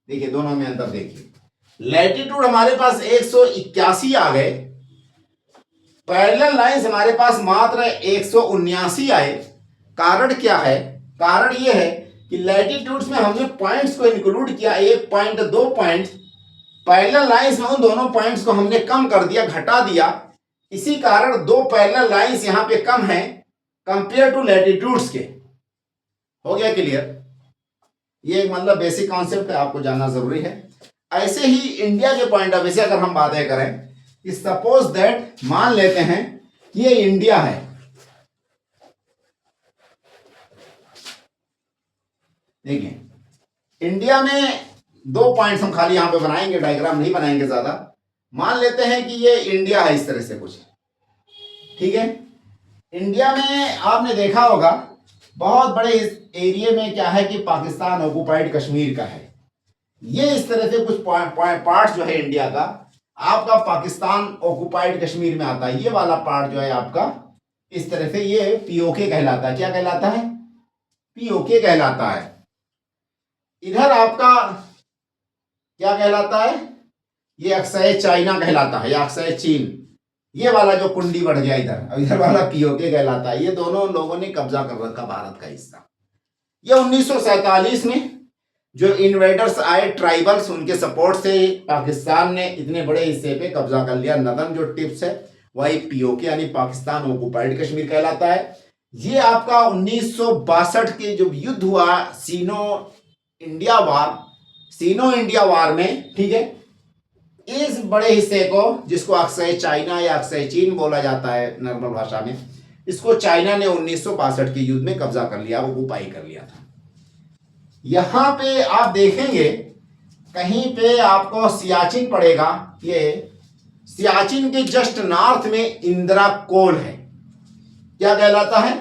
देखिए दोनों में अंतर देखिए, लैटिट्यूड हमारे पास 181 आ गए, पैरेलल लाइंस हमारे पास मात्र 179 आए। कारण क्या है? कारण यह है कि लैटिट्यूड्स में हमने पॉइंट्स को इंक्लूड किया, 1 पॉइंट 2 पॉइंट, पैरेलल लाइंस में उन दोनों पॉइंट्स को हमने कम कर दिया, घटा दिया। इसी कारण 2 पैरेलल लाइंस यहां पे कम हैं कंपेयर टू लैटिट्यूड्स के। हो गया क्लियर? ये मतलब बेसिक कॉन्सेप्ट है, आपको जानना जरूरी है। ऐसे ही इंडिया के पॉइंट ऑफ व्यू से अगर हम बातें करें कि सपोज दैट, मान लेते हैं कि ये इंडिया है, देखिए इंडिया में 2 पॉइंट्स हम खाली यहां पे बनाएंगे, डायग्राम नहीं बनाएंगे ज्यादा। मान लेते हैं कि ये इंडिया है इस तरह से कुछ, ठीक है। इंडिया में आपने देखा होगा बहुत बड़े इस एरिया में क्या है कि पाकिस्तान ऑक्युपाइड कश्मीर का है। ये इस तरह से कुछ पार्ट जो है इंडिया का आपका पाकिस्तान ऑक्युपाइड कश्मीर में आता है। ये वाला पार्ट जो है आपका इस तरह से ये पीओके कहलाता है। क्या कहलाता है? पीओके कहलाता है। इधर आपका क्या कहलाता है? ये अक्सय चाइना कहलाता है या अक्सय चीन। ये वाला जो कुंडी बढ़ गया इधर, और इधर वाला पीओके कहलाता है। ये दोनों लोगों ने कब्जा कर रखा भारत का हिस्सा। ये 1947 में जो इन्वेडर्स आए ट्राइबल्स, उनके सपोर्ट से पाकिस्तान ने इतने बड़े हिस्से पे कब्जा कर लिया। नदन जो टिप्स है वही पीओके यानी पाकिस्तान ऑक्युपाइड कश्मीर कहलाता है। ये आपका 1962 के जो युद्ध हुआ सीनो इंडिया वार में, ठीक है, इस बड़े हिस्से को जिसको अक्सर चाइना या अक्सर चीन बोला जाता है नॉर्मल भाषा में, इसको चाइना ने 1962 के युद्ध में कब्जा कर लिया, ऑक्युपाई कर लिया था। यहां पे आप देखेंगे कहीं पे आपको सियाचिन पड़ेगा। ये सियाचिन के जस्ट नॉर्थ में इंदिरा कोल है। क्या कहलाता है?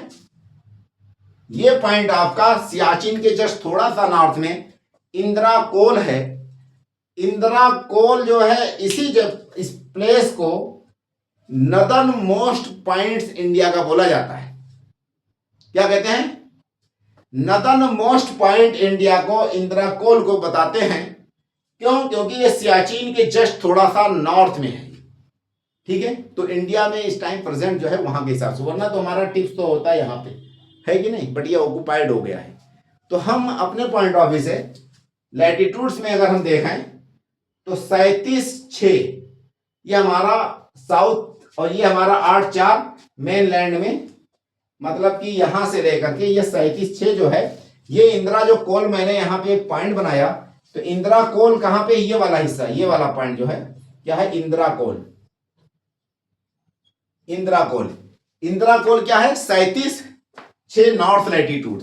ये पॉइंट आपका सियाचिन के जस्ट थोड़ा सा नॉर्थ में इंदिरा कोल है। इंदिरा कोल जो है इस प्लेस को नदर्न मोस्ट पॉइंट्स इंडिया का बोला जाता है। क्या कहते हैं? नदर्न मोस्ट पॉइंट इंडिया को इंदिरा कोल को बताते हैं। क्यों? क्योंकि ये सियाचिन के जस्ट थोड़ा सा नॉर्थ में है, ठीक है। तो इंडिया में इस टाइम प्रेजेंट जो है वहां के हिसाब से, वरना तो हमारा टिप्स तो होता है यहाँ पे, है कि नहीं, बट ये ऑक्युपाइड हो गया है। तो हम अपने पॉइंट ऑफ व्यू से लैटिट्यूड्स में अगर हम देखें तो 37.6 ये हमारा साउथ, और ये हमारा 8.4 मेन लैंड में, मतलब कि यहां से लेकर के ये 37.6 जो है, ये इंदिरा जो कोल मैंने यहाँ पे एक पॉइंट बनाया, तो इंदिरा कोल कहां पे? ये वाला हिस्सा, ये वाला पॉइंट जो है क्या है? इंदिरा कोल। इंदिरा कोल क्या है? 37.6 नॉर्थ लैटिट्यूड।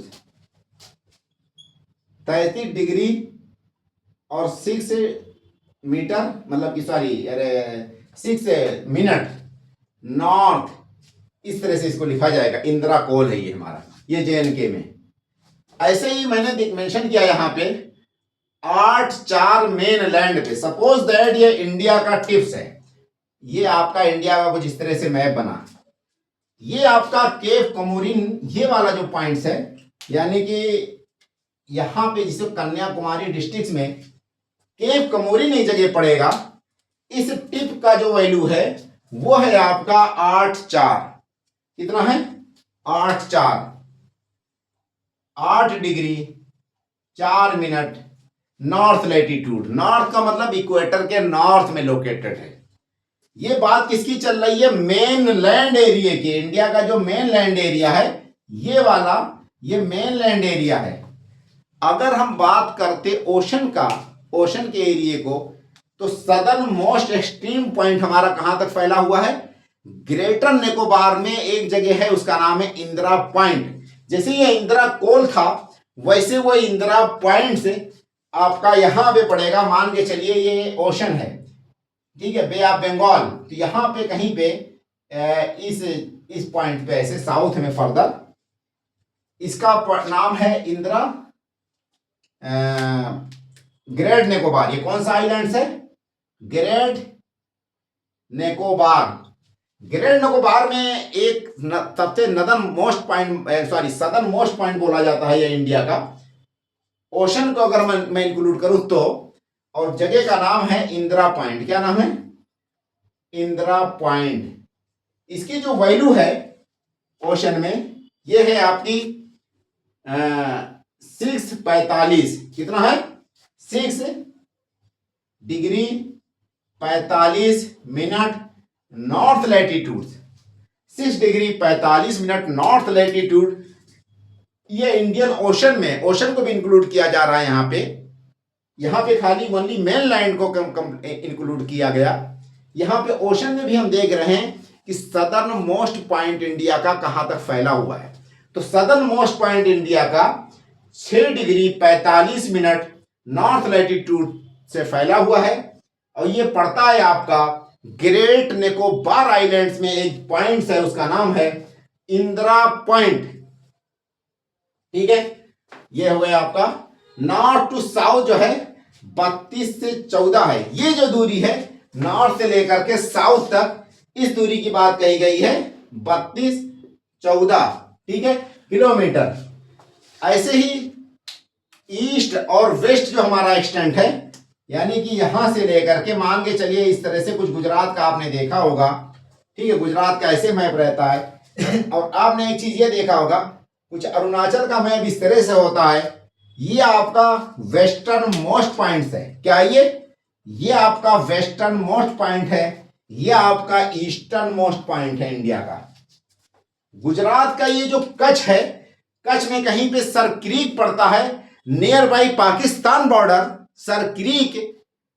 33 डिग्री और 6 मीटर, मतलब कि सॉरी, अरे 6 मिनट नॉर्थ, इस तरह से इसको लिखा जाएगा। इंदिरा कोल है ये हमारा, ये JNK में। ऐसे ही मैंने मेंशन किया यहाँ पे 8-4 मेन लैंड पे। सपोज दैट ये इंडिया का टिप्स है, ये आपका इंडिया का कुछ इस तरह से मैप बना, ये आपका केप कमोरिन, ये वाला जो पॉइंट्स है, यानी कि यहां पे जिसे कन्याकुमारी डिस्ट्रिक्ट में केप कमोरिन एक जगह पड़ेगा, इस टिप का जो वैल्यू है वो है आपका 8-4। कितना है? 8-4, 8 degree 4 minute north latitude. North का मतलब इक्वेटर के नॉर्थ में लोकेटेड है। ये बात किसकी चल रही है? मेन लैंड एरिया की। इंडिया का जो मेन लैंड एरिया है ये वाला, ये मेन लैंड एरिया है। अगर हम बात करते ओशन का, ओशन के एरिया को, तो सदर्न मोस्ट एक्सट्रीम पॉइंट हमारा कहां तक फैला हुआ है? ग्रेटर निकोबार में एक जगह है, उसका नाम है इंदिरा पॉइंट। जैसे ये इंदिरा कोल था, वैसे वो इंदिरा पॉइंट से आपका यहां पे पड़ेगा। मान के चलिए ये ओशन है, ठीक है, बे ऑफ बंगाल, तो यहां पे कहीं पे इस पॉइंट पे ऐसे साउथ में फर्दर, इसका नाम है इंदिरा ग्रेट निकोबार। ये कौन सा आइलैंड है? ग्रेट निकोबार। ग्रेट निकोबार में एक सबसे northern most point, sorry southern most point बोला जाता है ये इंडिया का। ओशन को अगर मैं इंक्लूड करूं तो, और जगह का नाम है इंदिरा पॉइंट। क्या नाम है? इंदिरा पॉइंट। इसकी जो वैल्यू है ओशन में, ये है आपकी 6:45। कितना है? 6 degree 45 minute north latitude. 6 degree 45 minute north latitude. ये इंडियन ओशन में, ओशन को भी इंक्लूड किया जा रहा है यहाँ पे खाली ओनली मेन लैंड को इंक्लूड किया गया। यहाँ पे ओशन में भी हम देख रहे हैं कि सदर्न मोस्ट पॉइंट इंडिया का कहां तक फैला हुआ है। तो सदर्न मोस्ट पॉइंट इंडिया का 6 डिग्री 45 मिनट नॉर्थ लैटिट्यूड से फैला हुआ है, और ये पड़ता है आपका ग्रेट निकोबार आइलैंड्स में। एक पॉइंट है, उसका नाम है इंदिरा पॉइंट। ठीक है, ये हुआ आपका नॉर्थ टू साउथ जो है 32 से 14 है। ये जो दूरी है नॉर्थ से लेकर के साउथ तक, इस दूरी की बात कही गई है 32-14, ठीक है, किलोमीटर। ऐसे ही ईस्ट और वेस्ट जो हमारा एक्सटेंट है, यानी कि यहां से लेकर के मान के चलिए इस तरह से, कुछ गुजरात का आपने देखा होगा, ठीक है, गुजरात का ऐसे मैप रहता है। और आपने एक चीज ये देखा होगा, कुछ अरुणाचल का मैप इस तरह से होता है। ये आपका वेस्टर्न मोस्ट पॉइंट है। क्या ये आपका वेस्टर्न मोस्ट पॉइंट है, ये आपका ईस्टर्न मोस्ट पॉइंट है इंडिया का। गुजरात का ये जो कच्छ है, कच्छ में कहीं पे सर क्रीक पड़ता है, near by Pakistan border. Sir creek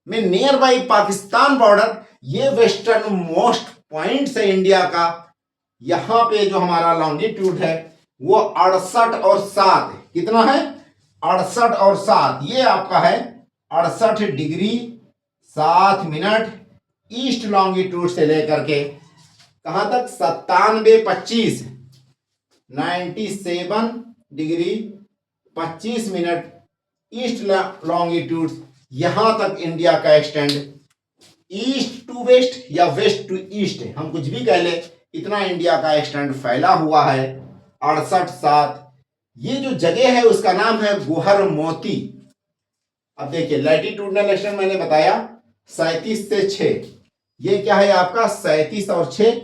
में नियर बाई पाकिस्तान बॉर्डर, ये वेस्टर्न मोस्ट पॉइंट है इंडिया का। यहां पे जो हमारा लॉन्गिट्यूड है वो 68 और 7। कितना है? 68 और 7। ये आपका है 68 डिग्री 7 मिनट ईस्ट लॉन्गिट्यूड से लेकर के कहां तक? 97-25, 97 डिग्री 25 मिनट ईस्ट लॉन्गिट्यूड, यहां तक इंडिया का एक्सटेंड। ईस्ट टू वेस्ट या वेस्ट टू ईस्ट, हम कुछ भी कह ले, इतना इंडिया का एक्सटेंड फैला हुआ है 68-7। ये जो जगह है उसका नाम है गुहर मोती। अब देखिए लैटिट्यूडनल एक्सटेंड मैंने बताया 37 से 6। ये क्या है आपका? 37 और 6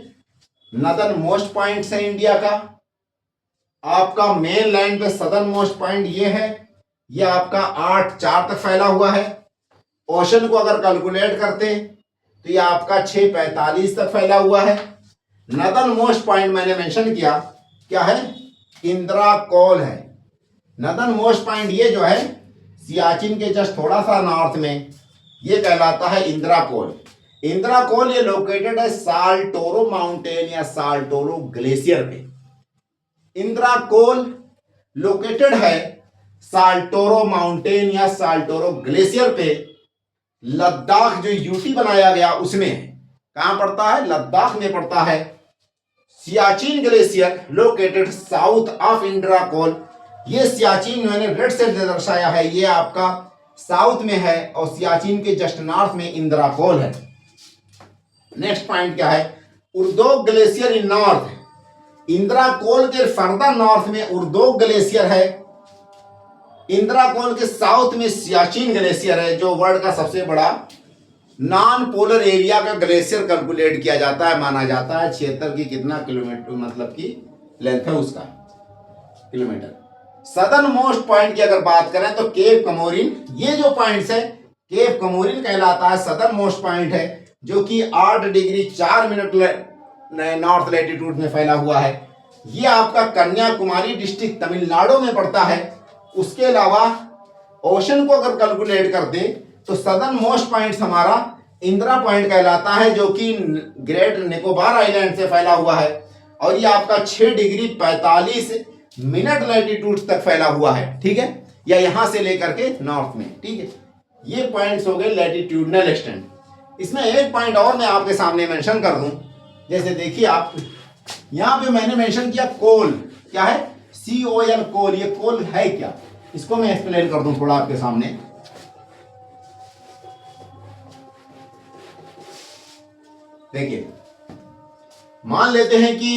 नदर्न मोस्ट पॉइंट है इंडिया का। आपका मेन लैंड पे सदर्न मोस्ट पॉइंट ये है, ये आपका 8-4 तक फैला हुआ है। ओशन को अगर कैलकुलेट करते तो ये आपका 6:45 तक फैला हुआ है। नदर्न मोस्ट पॉइंट मैंने मेंशन किया, क्या है? इंदिरा कोल है। नदर्न मोस्ट पॉइंट ये जो है सियाचिन के जस्ट थोड़ा सा नॉर्थ में, ये कहलाता है इंदिरा कोल। इंदिरा कोल ये लोकेटेड है साल्टोरो माउंटेन या साल्टोरो ग्लेशियर पे। इंदिरा कोल लोकेटेड है साल्टोरो माउंटेन या साल्टोरो ग्लेशियर पे लद्दाख जो यूटी बनाया गया उसमें है। कहां पड़ता है? लद्दाख में पड़ता है। Siachen glacier located south of Indrakol, ये सियाचिन मैंने रेड से दर्शाया है, ये आपका साउथ में है और सियाचिन के जस्ट नॉर्थ में इंद्राकोल है। नेक्स्ट पॉइंट क्या है? उर्दोग ग्लेशियर इन नॉर्थ, इंद्राकोल के फर्दर नॉर्थ में उर्दोग ग्लेशियर है। इंद्राकोल के साउथ में सियाचिन ग्लेशियर है, जो वर्ल्ड का सबसे बड़ा नॉन पोलर एरिया का ग्लेशियर कैलकुलेट किया जाता है, माना जाता है 76 की कितना किलोमीटर मतलब की लेंथ है उसका किलोमीटर। सदर्न मोस्ट पॉइंट की अगर बात करें तो केप कमोरिन, ये जो पॉइंट्स है केप कमोरिन कहलाता है, सदर्न मोस्ट पॉइंट है, जो कि 8 डिग्री 4 मिनट नॉर्थ लैटिट्यूड में फैला हुआ है। ये आपका कन्याकुमारी डिस्ट्रिक्ट तमिलनाडु में पड़ता है। उसके अलावा ओशन को अगर कैलकुलेट कर दे तो सदर्न मोस्ट पॉइंट हमारा इंदिरा पॉइंट कहलाता है, जो कि ग्रेट निकोबार आइलैंड से फैला हुआ है और ये आपका 6 डिग्री 45 मिनट लैटिट्यूड तक फैला हुआ है। ठीक है, या यहां से लेकर के नॉर्थ में। ठीक है, ये पॉइंट्स हो गए लैटिट्यूडनल एक्सटेंट। इसमें एक पॉइंट और मैं आपके सामने मेंशन कर दूं, जैसे देखिए आप यहां पे मैंने मेंशन किया कोल, क्या है? COL कोल। ये कोल है क्या, इसको मैं एक्सप्लेन कर दूं थोड़ा आपके सामने। देखिए मान लेते हैं कि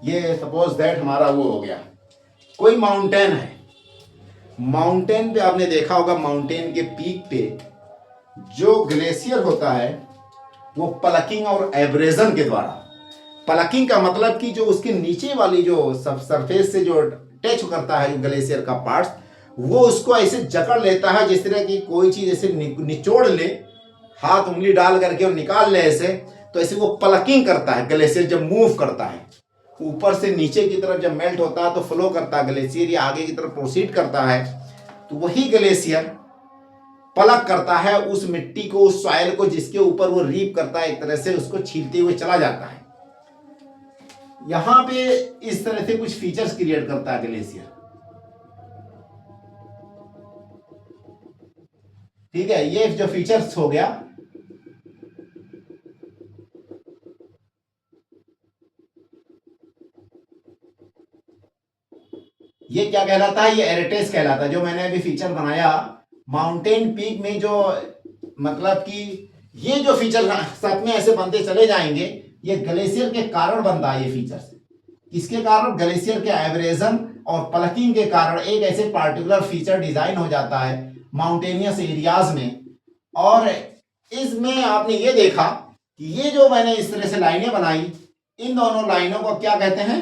ये सपोज दैट हमारा वो हो गया, कोई माउंटेन है, माउंटेन पे आपने देखा होगा माउंटेन के पीक पे जो ग्लेशियर होता है वो प्लकिंग और एब्रेजन के द्वारा, प्लकिंग का मतलब कि जो उसके नीचे वाली जो सब सरफेस से जो टच करता है ग्लेशियर का पार्ट्स, वो उसको ऐसे जकड़ लेता है जिस तरह की कोई चीज ऐसे निचोड़ ले, हाथ उंगली डाल करके और निकाल ले ऐसे, तो ऐसे वो प्लकिंग करता है ग्लेशियर। जब मूव करता है ऊपर से नीचे की तरफ, जब मेल्ट होता है तो फ्लो करता है ग्लेशियर या आगे की तरफ प्रोसीड करता है, तो वही ग्लेशियर पलक करता है उस मिट्टी को, उस सॉइल को जिसके ऊपर वो रीप करता है, एक तरह से उसको छीलते हुए चला जाता है। यहां पे इस तरह से कुछ फीचर्स क्रिएट करता है ग्लेशियर। ठीक है, ये जो फीचर्स हो गया, ये क्या कहलाता है? ये एरेटेस कहलाता है। जो मैंने अभी फीचर बनाया माउंटेन पीक में, जो मतलब कि ये जो फीचर सब में ऐसे बनते चले जाएंगे, ये ग्लेशियर के कारण बनता है। ये फीचर्स किसके कारण? ग्लेशियर के एब्रेजन और प्लकिंग के कारण एक ऐसे पार्टिकुलर फीचर डिजाइन हो जाता है माउंटेनियस एरियाज में। और इसमें आपने ये देखा कि ये जो मैंने इस तरह से लाइनें बनाई, इन दोनों लाइनों को क्या कहते हैं?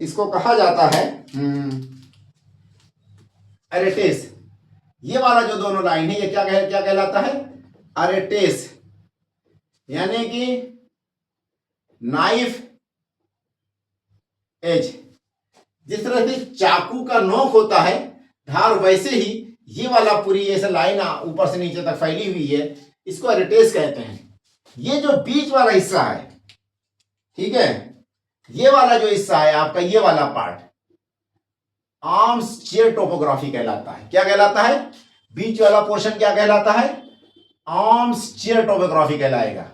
इसको कहा जाता है एरेटेस। ये वाला जो दोनों लाइन है ये क्या कहलाता है? एरेटेस, यानी कि नाइफ एज। जिस तरह से चाकू का नोक होता है धार, वैसे ही ये वाला पूरी ऐसे लाइन ऊपर से नीचे तक फैली हुई है, इसको एरेटेस कहते हैं। ये जो बीच वाला हिस्सा है, ठीक है, ये वाला जो हिस्सा है आपका, ये वाला पार्ट आर्म्स चेयर टोपोग्राफी कहलाता है। क्या कहलाता है? बीच वाला पोर्शन क्या कहलाता है? आर्म्स चेयर टोपोग्राफी कहलाएगा।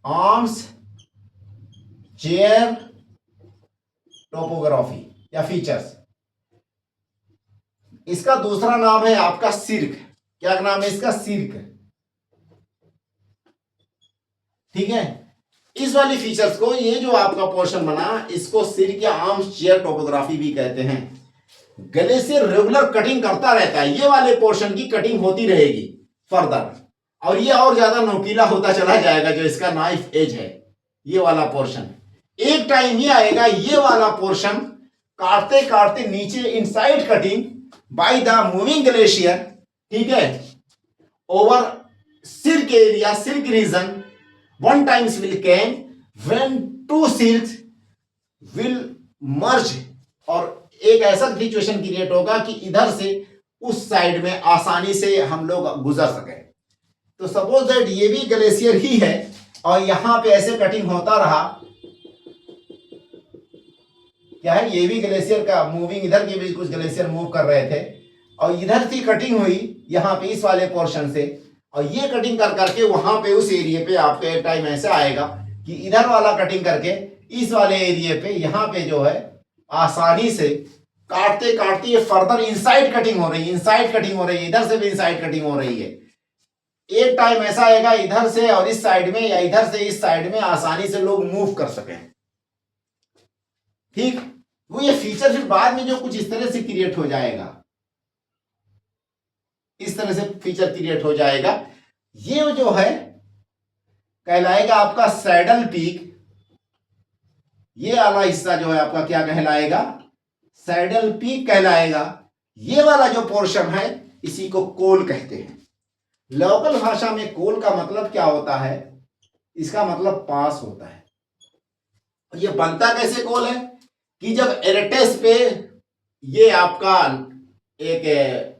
आर्म्स चेयर टोपोग्राफी या फीचर्स। इसका दूसरा नाम है आपका सिर्क। क्या नाम है इसका? सिर्क। ठीक है, इस वाली फीचर्स को, ये जो आपका पोर्शन बना, इसको सिर्क या आर्म्स चेयर टोपोग्राफी भी कहते हैं। ग्लेशियर रेगुलर कटिंग करता रहता है, ये वाले पोर्शन की कटिंग होती रहेगी फर्दर, और ये और ज्यादा नोकीला होता चला जाएगा। जो इसका नाइफ एज है, ये वाला पोर्शन, एक टाइम ये आएगा, ये वाला पोर्शन काटते काटते नीचे inside cutting by the moving glacier, ठीक है, over silk area, silk region, one times will came when two silks will merge, और एक ऐसा सिचुएशन क्रिएट होगा कि इधर से उस साइड में आसानी से हम लोग गुजर सके। तो सपोज दैट ये भी ग्लेशियर ही है और यहां पे ऐसे कटिंग होता रहा, क्या है, ये भी ग्लेशियर का मूविंग, इधर के भी कुछ ग्लेशियर मूव कर रहे थे और इधर से कटिंग हुई यहाँ पे इस वाले पोर्शन से, और ये कटिंग कर करके वहां पे उस एरिया पे आपके एक टाइम ऐसा आएगा कि इधर वाला कटिंग करके इस वाले एरिया पे यहाँ पे जो है आसानी से काटते काटते ये फर्दर इनसाइड कटिंग हो रही है, इनसाइड कटिंग हो रही है, इधर से भी इनसाइड कटिंग हो रही है। एक टाइम ऐसा आएगा इधर से और इस साइड में या इधर से इस साइड में आसानी से लोग मूव कर सकें, ठीक। वो ये फीचर फिर बाद में जो कुछ इस तरह से क्रिएट हो जाएगा, इस तरह से फीचर क्रिएट हो जाएगा, ये जो है कहलाएगा आपका सैडल पीक। ये वाला हिस्सा जो है आपका क्या कहलाएगा, सैडल पीक कहलाएगा। ये वाला जो पोर्शन है इसी को कोल कहते हैं। लोकल भाषा में कोल का मतलब क्या होता है, इसका मतलब पास होता है। ये बनता कैसे कोल है कि जब एरेटेस पे ये आपका एक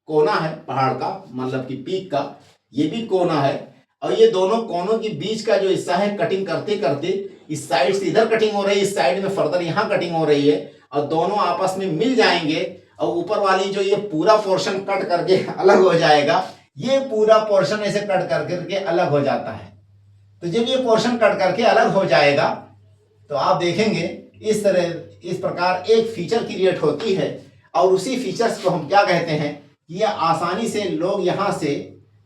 कोना है पहाड़ का, मतलब कि पीक का, ये भी कोना है, और ये दोनों कोनों के बीच का जो हिस्सा है कटिंग करते करते इस साइड से इधर कटिंग हो रही है, इस साइड में फर्दर यहाँ कटिंग हो रही है, और दोनों आपस में मिल जाएंगे और ऊपर वाली जो ये पूरा पोर्शन कट करके अलग हो जाएगा, ये पूरा पोर्शन ऐसे कट करके अलग हो जाता है। तो जब ये पोर्शन कट करके अलग हो जाएगा तो आप देखेंगे इस तरह इस प्रकार एक फीचर क्रिएट होती है, और उसी फीचर्स को हम क्या कहते हैं कि ये आसानी से लोग यहाँ से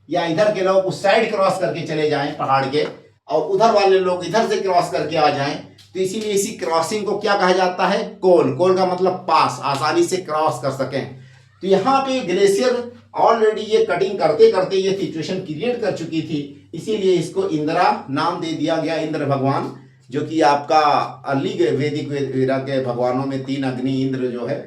या इधर के लोग उस साइड क्रॉस करके चले जाएं पहाड़ के, और उधर वाले लोग इधर से क्रॉस करके आ जाएं, तो इसीलिए इसी क्रॉसिंग को क्या कहा जाता है, कोल। कोल का मतलब पास, आसानी से क्रॉस कर सकें। तो यहाँ पे ग्लेशियर ऑलरेडी ये कटिंग करते करते ये सिचुएशन क्रिएट कर चुकी थी, इसीलिए इसको इंद्रा नाम दे दिया गया, इंद्र भगवान, जो कि आपका अर्ली वैदिक एरा के भगवानों में 3 अग्नि इंद्र जो है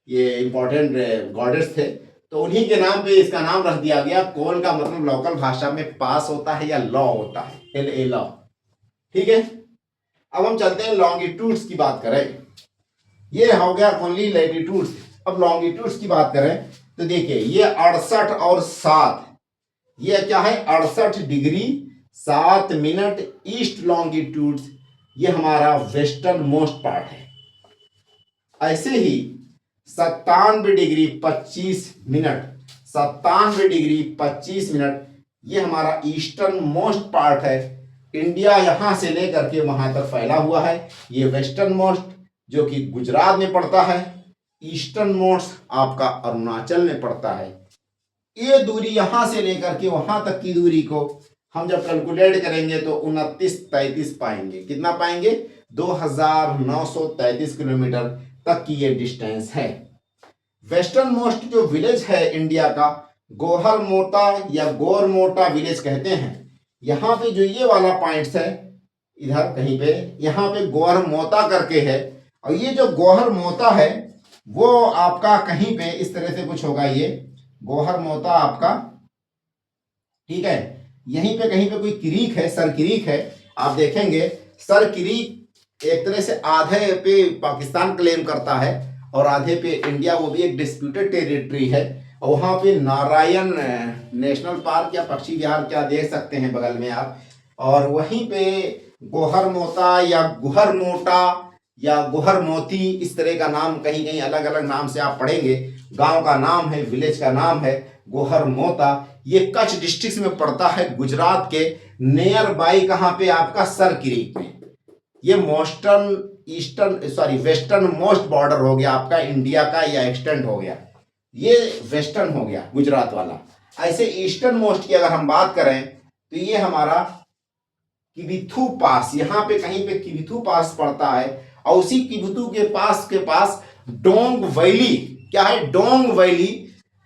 ये इंपॉर्टेंट गॉडेस थे, तो उन्हीं के नाम पे इसका नाम रख दिया गया। कोल का मतलब लोकल भाषा में पास होता है या लॉ होता है, LA लॉ, ठीक है। अब हम चलते हैं लॉन्गिट्यूड्स की बात करें। ये हो गया ओनली लैटिट्यूड्स। अब लॉन्गिट्यूड्स की बात करें तो देखिए ये 68 और 7, ये क्या है, 68 डिग्री 7 मिनट ईस्ट लॉन्गिट्यूड्स, ये हमारा वेस्टर्न मोस्ट पार्ट है। ऐसे ही 97 डिग्री 25 मिनट, 97 डिग्री 25 मिनट, ये हमारा ईस्टर्न मोस्ट पार्ट है। इंडिया यहां से लेकर के वहां तक फैला हुआ है। ये वेस्टर्न मोस्ट जो कि गुजरात में पड़ता है, ईस्टर्न मोस्ट आपका अरुणाचल में पड़ता है। ये दूरी यहां से लेकर के वहां तक की दूरी को हम जब कैलकुलेट करेंगे तो 2933 पाएंगे। कितना पाएंगे, 2933 किलोमीटर तक की ये डिस्टेंस है। वेस्टर्न मोस्ट जो विलेज है इंडिया का, गोहर मोटा या गोर मोटा विलेज कहते हैं। यहाँ पे जो ये वाला पॉइंट्स है, इधर कहीं पे यहाँ पे गोहर मोता करके है, और ये जो गोहर मोता है वो आपका कहीं पे इस तरह से कुछ होगा, ये गोहर मोता आपका, ठीक है। यहीं पे कहीं पे कोई क्रीक है, सर क्रीक है, आप देखेंगे सर क्रीक एक तरह से आधे पे पाकिस्तान क्लेम करता है और आधे पे इंडिया, वो भी एक डिस्प्यूटेड टेरिटरी है। और वहाँ पे नारायण नेशनल पार्क या पक्षी विहार क्या देख सकते हैं बगल में आप, और वहीं पे गोहर मोता या गुहर मोटा या गुहर मोती, इस तरह का नाम कहीं कहीं अलग अलग नाम से आप पढ़ेंगे। गांव का नाम है, विलेज का नाम है गोहर मोता। ये कच्छ डिस्ट्रिक्ट में पड़ता है, गुजरात के नियर बाई, कहाँ पे आपका सर क्रीक में। ये वेस्टर्न मोस्ट बॉर्डर हो गया आपका इंडिया का, या एक्सटेंड हो गया, ये वेस्टर्न हो गया गुजरात वाला। ऐसे ईस्टर्न मोस्ट की अगर हम बात करें तो ये हमारा किबिथू पास, यहाँ पे कहीं पे किबिथू पास पड़ता है, और उसी किबिथू के पास डोंग वैली, क्या है, डोंग वैली।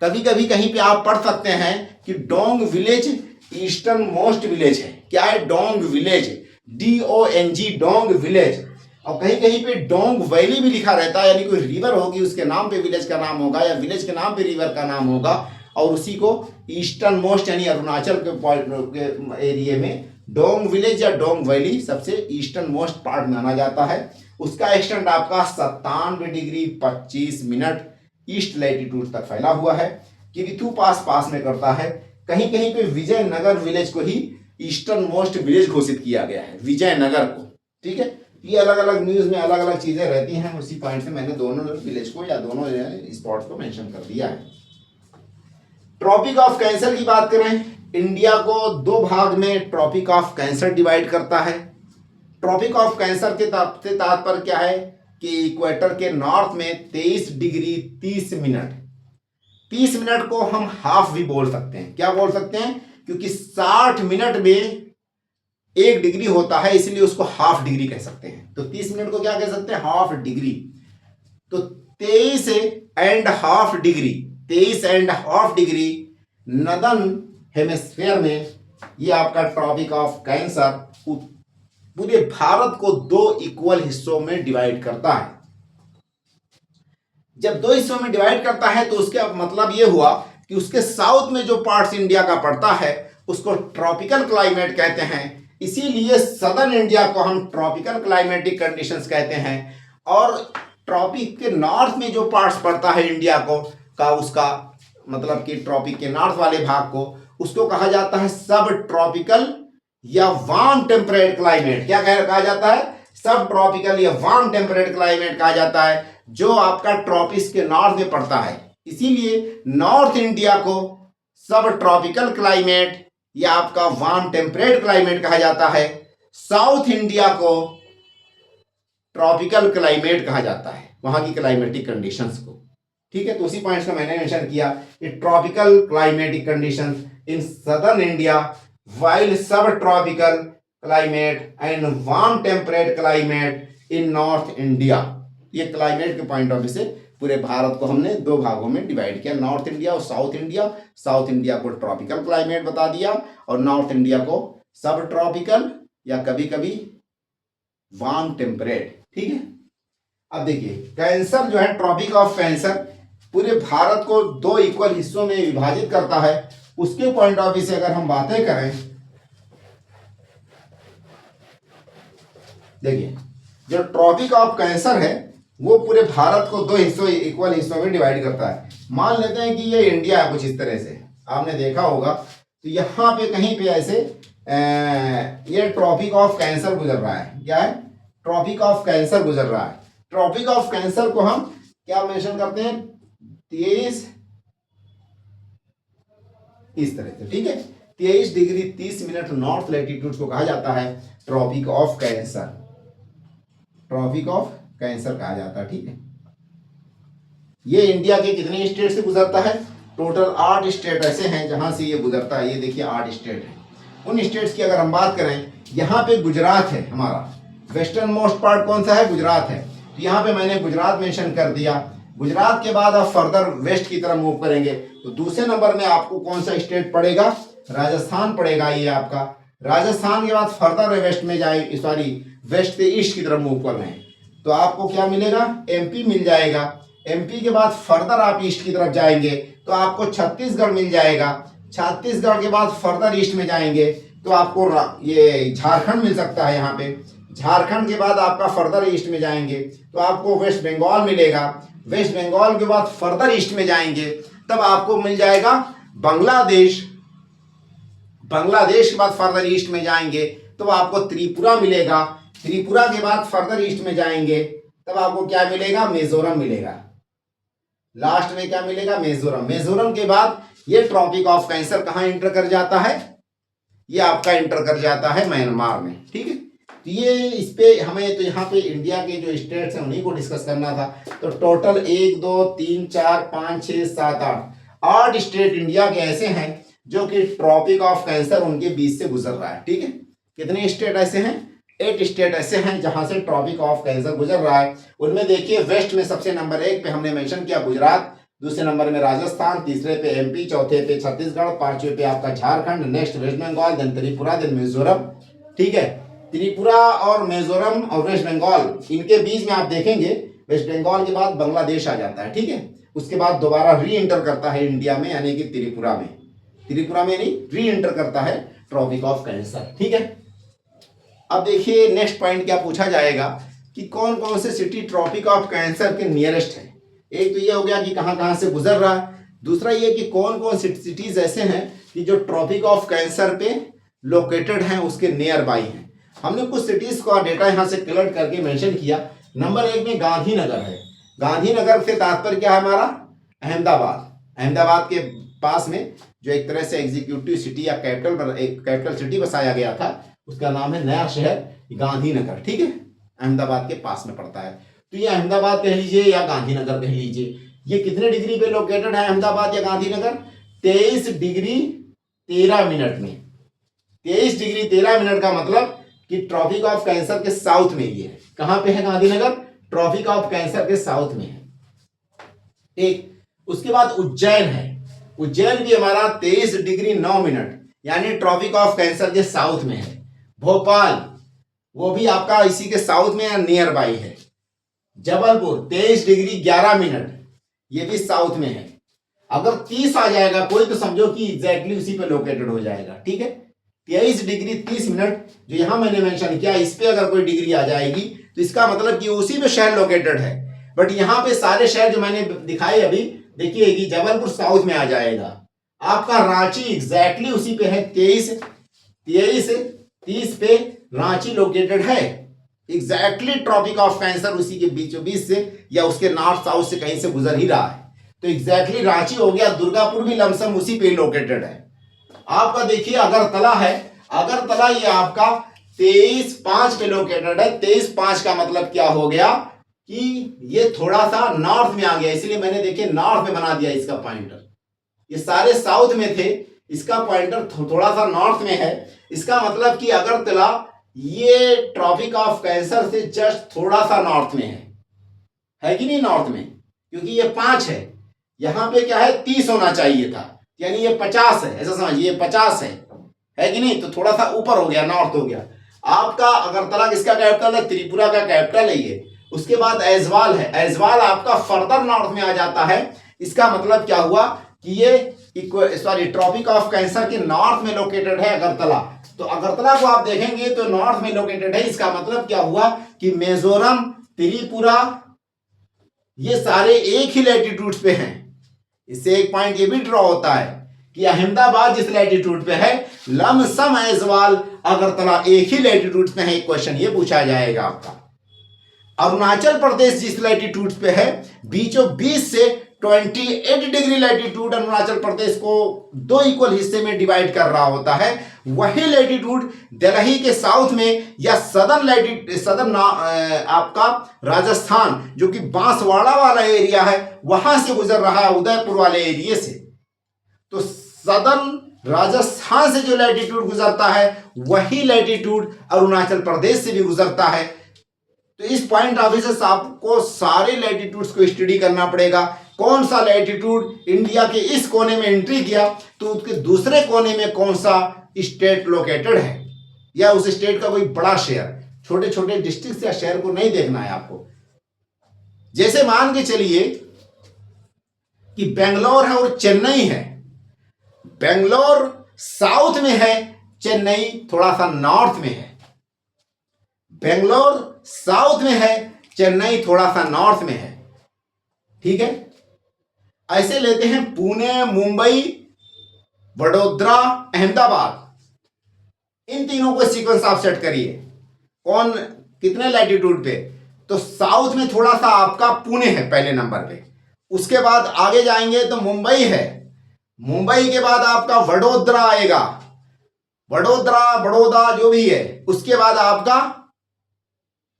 कभी कभी कहीं पे आप पढ़ सकते हैं कि Dong village eastern most village है। क्या है, Dong village, DONG, Dong village. और कहीं कहीं पे डोंग वैली भी लिखा रहता है, यानी कोई रिवर होगी उसके नाम पे विलेज का नाम होगा, या विलेज के नाम पे रिवर का नाम होगा, और उसी को ईस्टर्न मोस्ट यानी अरुणाचल के एरिया में डोंग विलेज या डोंग वैली सबसे ईस्टर्न मोस्ट पार्ट माना जाता है। उसका एक्सटेंट आपका 97 डिग्री 25 मिनट ईस्ट लैटिट्यूड तक फैला हुआ है। किबिथू पास में करता है। कहीं कहीं पे विजयनगर विलेज को ही ईस्टर्न मोस्ट विलेज घोषित किया गया है, विजयनगर को। ठीक है, ये अलग अलग न्यूज में अलग अलग चीजें रहती हैं, उसी पॉइंट से मैंने दोनों विलेज को या दोनों स्पॉट को मेंशन कर दिया है। ट्रॉपिक ऑफ कैंसर की बात करें, इंडिया को दो भाग में ट्रॉपिक ऑफ कैंसर डिवाइड करता है। ट्रॉपिक ऑफ कैंसर के तात्पर्य क्या है कि इक्वेटर के नॉर्थ में 23 डिग्री 30 मिनट, 30 मिनट को हम हाफ भी बोल सकते हैं। क्या बोल सकते हैं? क्योंकि 60 मिनट में 1 डिग्री होता है, इसलिए उसको हाफ डिग्री कह सकते हैं। तो 30 मिनट को क्या कह सकते हैं? Half degree. तो 23.5 डिग्री, 23.5 डिग्री नदन हेमिस्फीयर में ये आपका ट्रॉपिक ऑफ कैंसर पूरे भारत को दो इक्वल हिस्सों में डिवाइड करता है। जब दो हिस्सों में डिवाइड करता है तो उसका मतलब ये हुआ कि उसके साउथ में जो पार्ट्स इंडिया का पड़ता है उसको ट्रॉपिकल क्लाइमेट कहते हैं, इसीलिए सदर्न इंडिया को हम ट्रॉपिकल क्लाइमेटिक कंडीशंस कहते हैं। और ट्रॉपिक के नॉर्थ में जो पार्ट्स पड़ता है इंडिया को का उसका मतलब कि ट्रॉपिक के नॉर्थ वाले भाग को उसको कहा जाता है सब ट्रॉपिकल या वार्म टेम्परेट क्लाइमेट। क्या कहा जाता है? सब ट्रॉपिकल या वार्म टेम्परेट क्लाइमेट कहा जाता है, जो आपका ट्रॉपिक्स के नॉर्थ में पड़ता है। इसीलिए नॉर्थ इंडिया को सब ट्रॉपिकल क्लाइमेट या आपका वार्म टेम्परेट क्लाइमेट कहा जाता है, साउथ इंडिया को ट्रॉपिकल क्लाइमेट कहा जाता है, वहां की क्लाइमेटिक कंडीशंस को। ठीक है, तो उसी पॉइंट्स को मैंने मेंशन किया कि tropical climatic conditions in southern India while subtropical climate and warm temperate climate in North India। ये क्लाइमेट के पॉइंट ऑफ व्यू से पूरे भारत को हमने दो भागों में डिवाइड किया, नॉर्थ इंडिया और साउथ इंडिया। साउथ इंडिया को ट्रॉपिकल क्लाइमेट बता दिया और नॉर्थ इंडिया को सब ट्रॉपिकल या कभी कभी वार्म टेम्परेट। ठीक है, अब देखिए कैंसर जो है, ट्रॉपिक ऑफ कैंसर पूरे भारत को दो इक्वल हिस्सों में विभाजित करता है। उसके पॉइंट ऑफ व्यू से अगर हम बातें करें, देखिए जो ट्रॉपिक ऑफ कैंसर है वो पूरे भारत को दो हिस्सों इक्वल हिस्सों में डिवाइड करता है। मान लेते हैं कि ये इंडिया है कुछ इस तरह से, आपने देखा होगा तो यहाँ पे कहीं पे ऐसे ये ट्रॉपिक ऑफ कैंसर गुजर रहा है। क्या है? ट्रॉपिक ऑफ कैंसर गुजर रहा है। ट्रॉपिक ऑफ कैंसर को हम क्या मेंशन करते हैं? 23 इस तरह से। ठीक है, 23 डिग्री 30 मिनट नॉर्थ लैटिट्यूड को कहा जाता है Tropic of Cancer. Tropic of Cancer कहा जाता है। ठीक है, ये इंडिया के कितने स्टेट से गुजरता है? टोटल 8 स्टेट ऐसे हैं जहां से ये गुजरता है। ये देखिए 8 स्टेट है। उन स्टेट्स की अगर हम बात करें, यहाँ पे गुजरात है हमारा, वेस्टर्न मोस्ट पार्ट कौन सा है? गुजरात है। तो यहाँ पे मैंने गुजरात मेंशन कर दिया। गुजरात के बाद आप फर्दर वेस्ट की तरफ मूव करेंगे तो दूसरे नंबर में आपको कौन सा स्टेट पड़ेगा? राजस्थान पड़ेगा। ये आपका राजस्थान के बाद फर्दर वेस्ट में जाए, सॉरी वेस्ट से ईस्ट की तरफ मूव कर रहे हैं तो आपको क्या मिलेगा? एमपी मिल जाएगा। एमपी के बाद फर्दर आप ईस्ट की तरफ जाएंगे तो आपको छत्तीसगढ़ मिल जाएगा। छत्तीसगढ़ के बाद फर्दर ईस्ट में जाएंगे तो आपको ये झारखंड मिल सकता है यहाँ पे। झारखंड के बाद आपका फर्दर ईस्ट में जाएंगे तो आपको वेस्ट बंगाल मिलेगा। वेस्ट बंगाल के बाद फर्दर ईस्ट में जाएंगे तब आपको मिल जाएगा बांग्लादेश। बांग्लादेश के बाद फर्दर ईस्ट में जाएंगे तो आपको त्रिपुरा मिलेगा। त्रिपुरा के बाद फर्दर ईस्ट में जाएंगे तब आपको क्या मिलेगा? मिजोरम मिलेगा। लास्ट में क्या मिलेगा? मिजोरम। मिजोरम के बाद ये ट्रॉपिक ऑफ कैंसर कहां एंटर कर जाता है? ये आपका एंटर कर जाता है म्यांमार में। ठीक है, तो ये इस पे हमें तो यहाँ पे इंडिया के जो स्टेट्स हैं उन्हीं को डिस्कस करना था। तो टोटल 1 2 3 4 5 6 7 8 स्टेट इंडिया के ऐसे हैं जो कि ट्रॉपिक ऑफ कैंसर उनके बीच से गुजर रहा है। ठीक है, कितने स्टेट ऐसे हैं? 8 स्टेट ऐसे हैं जहां से ट्रॉपिक ऑफ कैंसर गुजर रहा है। उनमें देखिए वेस्ट में सबसे नंबर 1 पे हमने मेंशन किया गुजरात, दूसरे नंबर में राजस्थान, तीसरे पे एमपी, चौथे पे छत्तीसगढ़, पांचवे पे आपका Jharkhand, next West Bengal, then Tripura, then Mizoram. ठीक है, त्रिपुरा और मिजोरम और वेस्ट बंगाल इनके बीच में आप देखेंगे वेस्ट बंगाल के बाद बांग्लादेश आ जाता है। ठीक है, उसके बाद दोबारा री एंटर करता है इंडिया में, यानी कि त्रिपुरा में। त्रिपुरा में नहीं, री एंटर करता है ट्रॉपिक ऑफ कैंसर। ठीक है, अब देखिए नेक्स्ट पॉइंट क्या पूछा जाएगा कि कौन कौन से सिटी ट्रॉपिक ऑफ कैंसर के नियरेस्ट है। एक तो ये हो गया कि कहां कहां से गुजर रहा है, दूसरा ये कि कौन कौन सिटीज ऐसे हैं कि जो ट्रॉपिक ऑफ कैंसर पे लोकेटेड हैं उसके नियर बाई हैं। हमने कुछ सिटीज का डेटा यहाँ से कलेक्ट करके मेंशन किया। नंबर 1 में गांधीनगर है। गांधीनगर से तात्पर्य क्या है हमारा? अहमदाबाद। अहमदाबाद के पास में जो एक तरह से एग्जीक्यूटिव सिटी या कैपिटल सिटी बसाया गया था, उसका नाम है नया शहर गांधीनगर। ठीक है, अहमदाबाद के पास में पड़ता है। तो ये अहमदाबाद कह लीजिए या गांधीनगर कह लीजिए, ये कितने डिग्री पे लोकेटेड है अहमदाबाद या गांधीनगर? 23 डिग्री 13 मिनट में। 23 डिग्री 13 मिनट का मतलब कि ट्रॉपिक ऑफ कैंसर के साउथ में ये है। कहां पे है गांधीनगर? ट्रॉपिक ऑफ कैंसर के साउथ में है। एक उसके बाद उज्जैन है। उज्जैन भी हमारा 23 डिग्री 9 मिनट यानी ट्रॉपिक ऑफ कैंसर के साउथ में है। भोपाल वो भी आपका इसी के साउथ में या नियर बाई है। जबलपुर 23 डिग्री 11 मिनट, ये भी साउथ में है। अगर 30 आ जाएगा कोई तो समझो कि एग्जैक्टली उसी पे लोकेटेड हो जाएगा। ठीक है, 23 डिग्री 30 मिनट जो यहां मैंने मेंशन किया, इस पे अगर कोई डिग्री आ जाएगी तो इसका मतलब कि उसी पे शहर लोकेटेड है। बट यहाँ पे सारे शहर जो मैंने दिखाए अभी, देखिए कि जबलपुर साउथ में आ जाएगा। आपका रांची एग्जैक्टली उसी पे है। 30 पे रांची लोकेटेड है। एग्जैक्टली ट्रॉपिक ऑफ कैंसर उसी के बीचों बीच से या उसके नॉर्थ साउथ से कहीं से गुजर ही रहा है। तो एग्जैक्टली रांची हो गया। दुर्गापुर भी लमसम उसी पे लोकेटेड है। आपका देखिए अगरतला है। अगरतला ये आपका 23.5 पे लोकेटेड है। 23.5 का मतलब क्या हो गया कि ये थोड़ा सा नॉर्थ में आ गया, इसलिए मैंने देखिए नॉर्थ में बना दिया इसका पॉइंटर। ये सारे साउथ में थे, इसका पॉइंटर थोड़ा सा नॉर्थ में है। इसका मतलब कि अगरतला ये ट्रॉपिक ऑफ कैंसर से जस्ट थोड़ा सा नॉर्थ में है कि नहीं? नॉर्थ में, क्योंकि ये 5 है, यहां पे क्या है 30 होना चाहिए था, यानी ये 50 है। ऐसा समझिए 50 है कि नहीं? तो थोड़ा सा ऊपर हो गया, नॉर्थ हो गया। आपका अगरतला किसका कैपिटल है? त्रिपुरा का कैपिटल है ये। उसके बाद ऐजवाल है। ऐजवाल आपका फर्दर नॉर्थ में आ जाता है। इसका मतलब क्या हुआ कि ये ट्रॉपिक ऑफ कैंसर के नॉर्थ में लोकेटेड है अगरतला। तो अगरतला को आप देखेंगे तो नॉर्थ में लोकेटेड है। इसका मतलब क्या हुआ कि मिजोरम, त्रिपुरा ये सारे एक ही लैटिट्यूड पे हैं। इससे एक पॉइंट ये भी ड्रॉ होता है कि अहमदाबाद जिस लैटिट्यूड पे है, लमसम ऐजवाल अगरतला एक ही लैटिट्यूड पे है। एक क्वेश्चन ये पूछा जाएगा आपका। अरुणाचल प्रदेश जिस लैटिट्यूड पे है, बीचों बीच से 28 डिग्री लैटिट्यूड अरुणाचल प्रदेश को 2 इक्वल हिस्से में डिवाइड कर रहा होता है। वही लैटिट्यूड दिल्ली के साउथ में या सदर्न आपका राजस्थान जो कि बांसवाड़ा वाला एरिया है, वहां से गुजर रहा है, उदयपुर वाले एरिया से। तो सदर्न राजस्थान से जो लैटिट्यूड गुजरता है वही लैटिट्यूड अरुणाचल प्रदेश से भी गुजरता है। तो इस पॉइंट ऑफ व्यू से आपको सारे लैटिट्यूड्स को स्टडी करना पड़ेगा। कौन सा लैटिट्यूड इंडिया के इस कोने में एंट्री किया तो उसके दूसरे कोने में कौन सा स्टेट लोकेटेड है, या उस स्टेट का कोई बड़ा शहर। छोटे छोटे डिस्ट्रिक्ट या शहर को नहीं देखना है आपको। जैसे मान के चलिए कि बेंगलोर है और चेन्नई है। बेंगलोर साउथ में है, चेन्नई थोड़ा सा नॉर्थ में है। बेंगलोर साउथ में है, चेन्नई थोड़ा सा नॉर्थ में है। ठीक है, ऐसे लेते हैं पुणे, मुंबई, वडोदरा, अहमदाबाद। इन तीनों को सीक्वेंस आप सेट करिए। कौन कितने लैटिट्यूड पे? तो साउथ में थोड़ा सा आपका पुणे है पहले नंबर पे। उसके बाद आगे जाएंगे तो मुंबई है। मुंबई के बाद आपका वडोदरा आएगा, वडोदरा, बड़ौदा जो भी है। उसके बाद आपका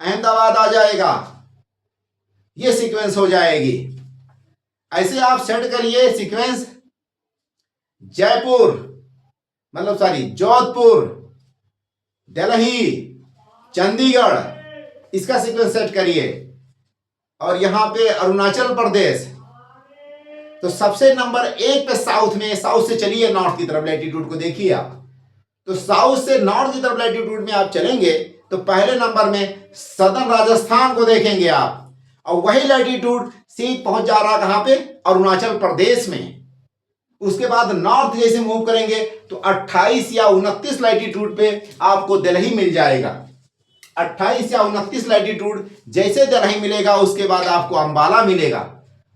अहमदाबाद आ जाएगा। ये सीक्वेंस हो जाएगी। ऐसे आप सेट करिए सीक्वेंस। जयपुर मतलब सॉरी जोधपुर, दिल्ली, चंडीगढ़, इसका सीक्वेंस सेट करिए। और यहां पे अरुणाचल प्रदेश। तो सबसे नंबर 1 पे साउथ में, साउथ से चलिए नॉर्थ की तरफ, लैटिट्यूड को देखिए आप। तो साउथ से नॉर्थ की तरफ लैटिट्यूड में आप चलेंगे तो पहले नंबर में सदर्न राजस्थान को देखेंगे आप, और वही लैटिट्यूड सीध पहुंच जा रहा कहां पे? अरुणाचल प्रदेश में। उसके बाद नॉर्थ जैसे मूव करेंगे तो 28 या 29 लैटिट्यूड पे आपको दिल्ली मिल जाएगा। 28 या 29 लैटिट्यूड जैसे दिल्ली मिलेगा उसके बाद आपको अंबाला मिलेगा।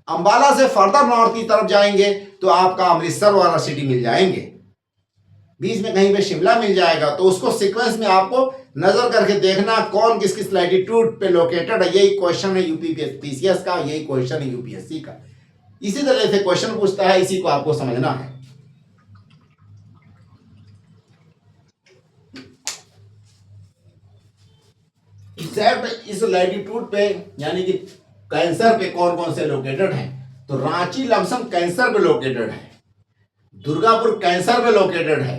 अंबाला से फर्दर नॉर्थ की तरफ जाएंगे तो आपका अमृतसर वाला सिटी मिल जाएंगे। बीच में कहीं पे शिमला मिल जाएगा, तो उसको सीक्वेंस में आपको नजर करके देखना कौन किस किस लैटिट्यूड पे लोकेटेड है। यही क्वेश्चन है यूपीपीसीएस का, यही क्वेश्चन है यूपीएससी का। इसी तरह से क्वेश्चन पूछता है, इसी को आपको समझना है। एग्जैक्ट इस लैटिट्यूड पे यानी कि कैंसर पे कौन कौन से लोकेटेड हैं, तो रांची लमसम कैंसर पे लोकेटेड है, दुर्गापुर कैंसर पे लोकेटेड है,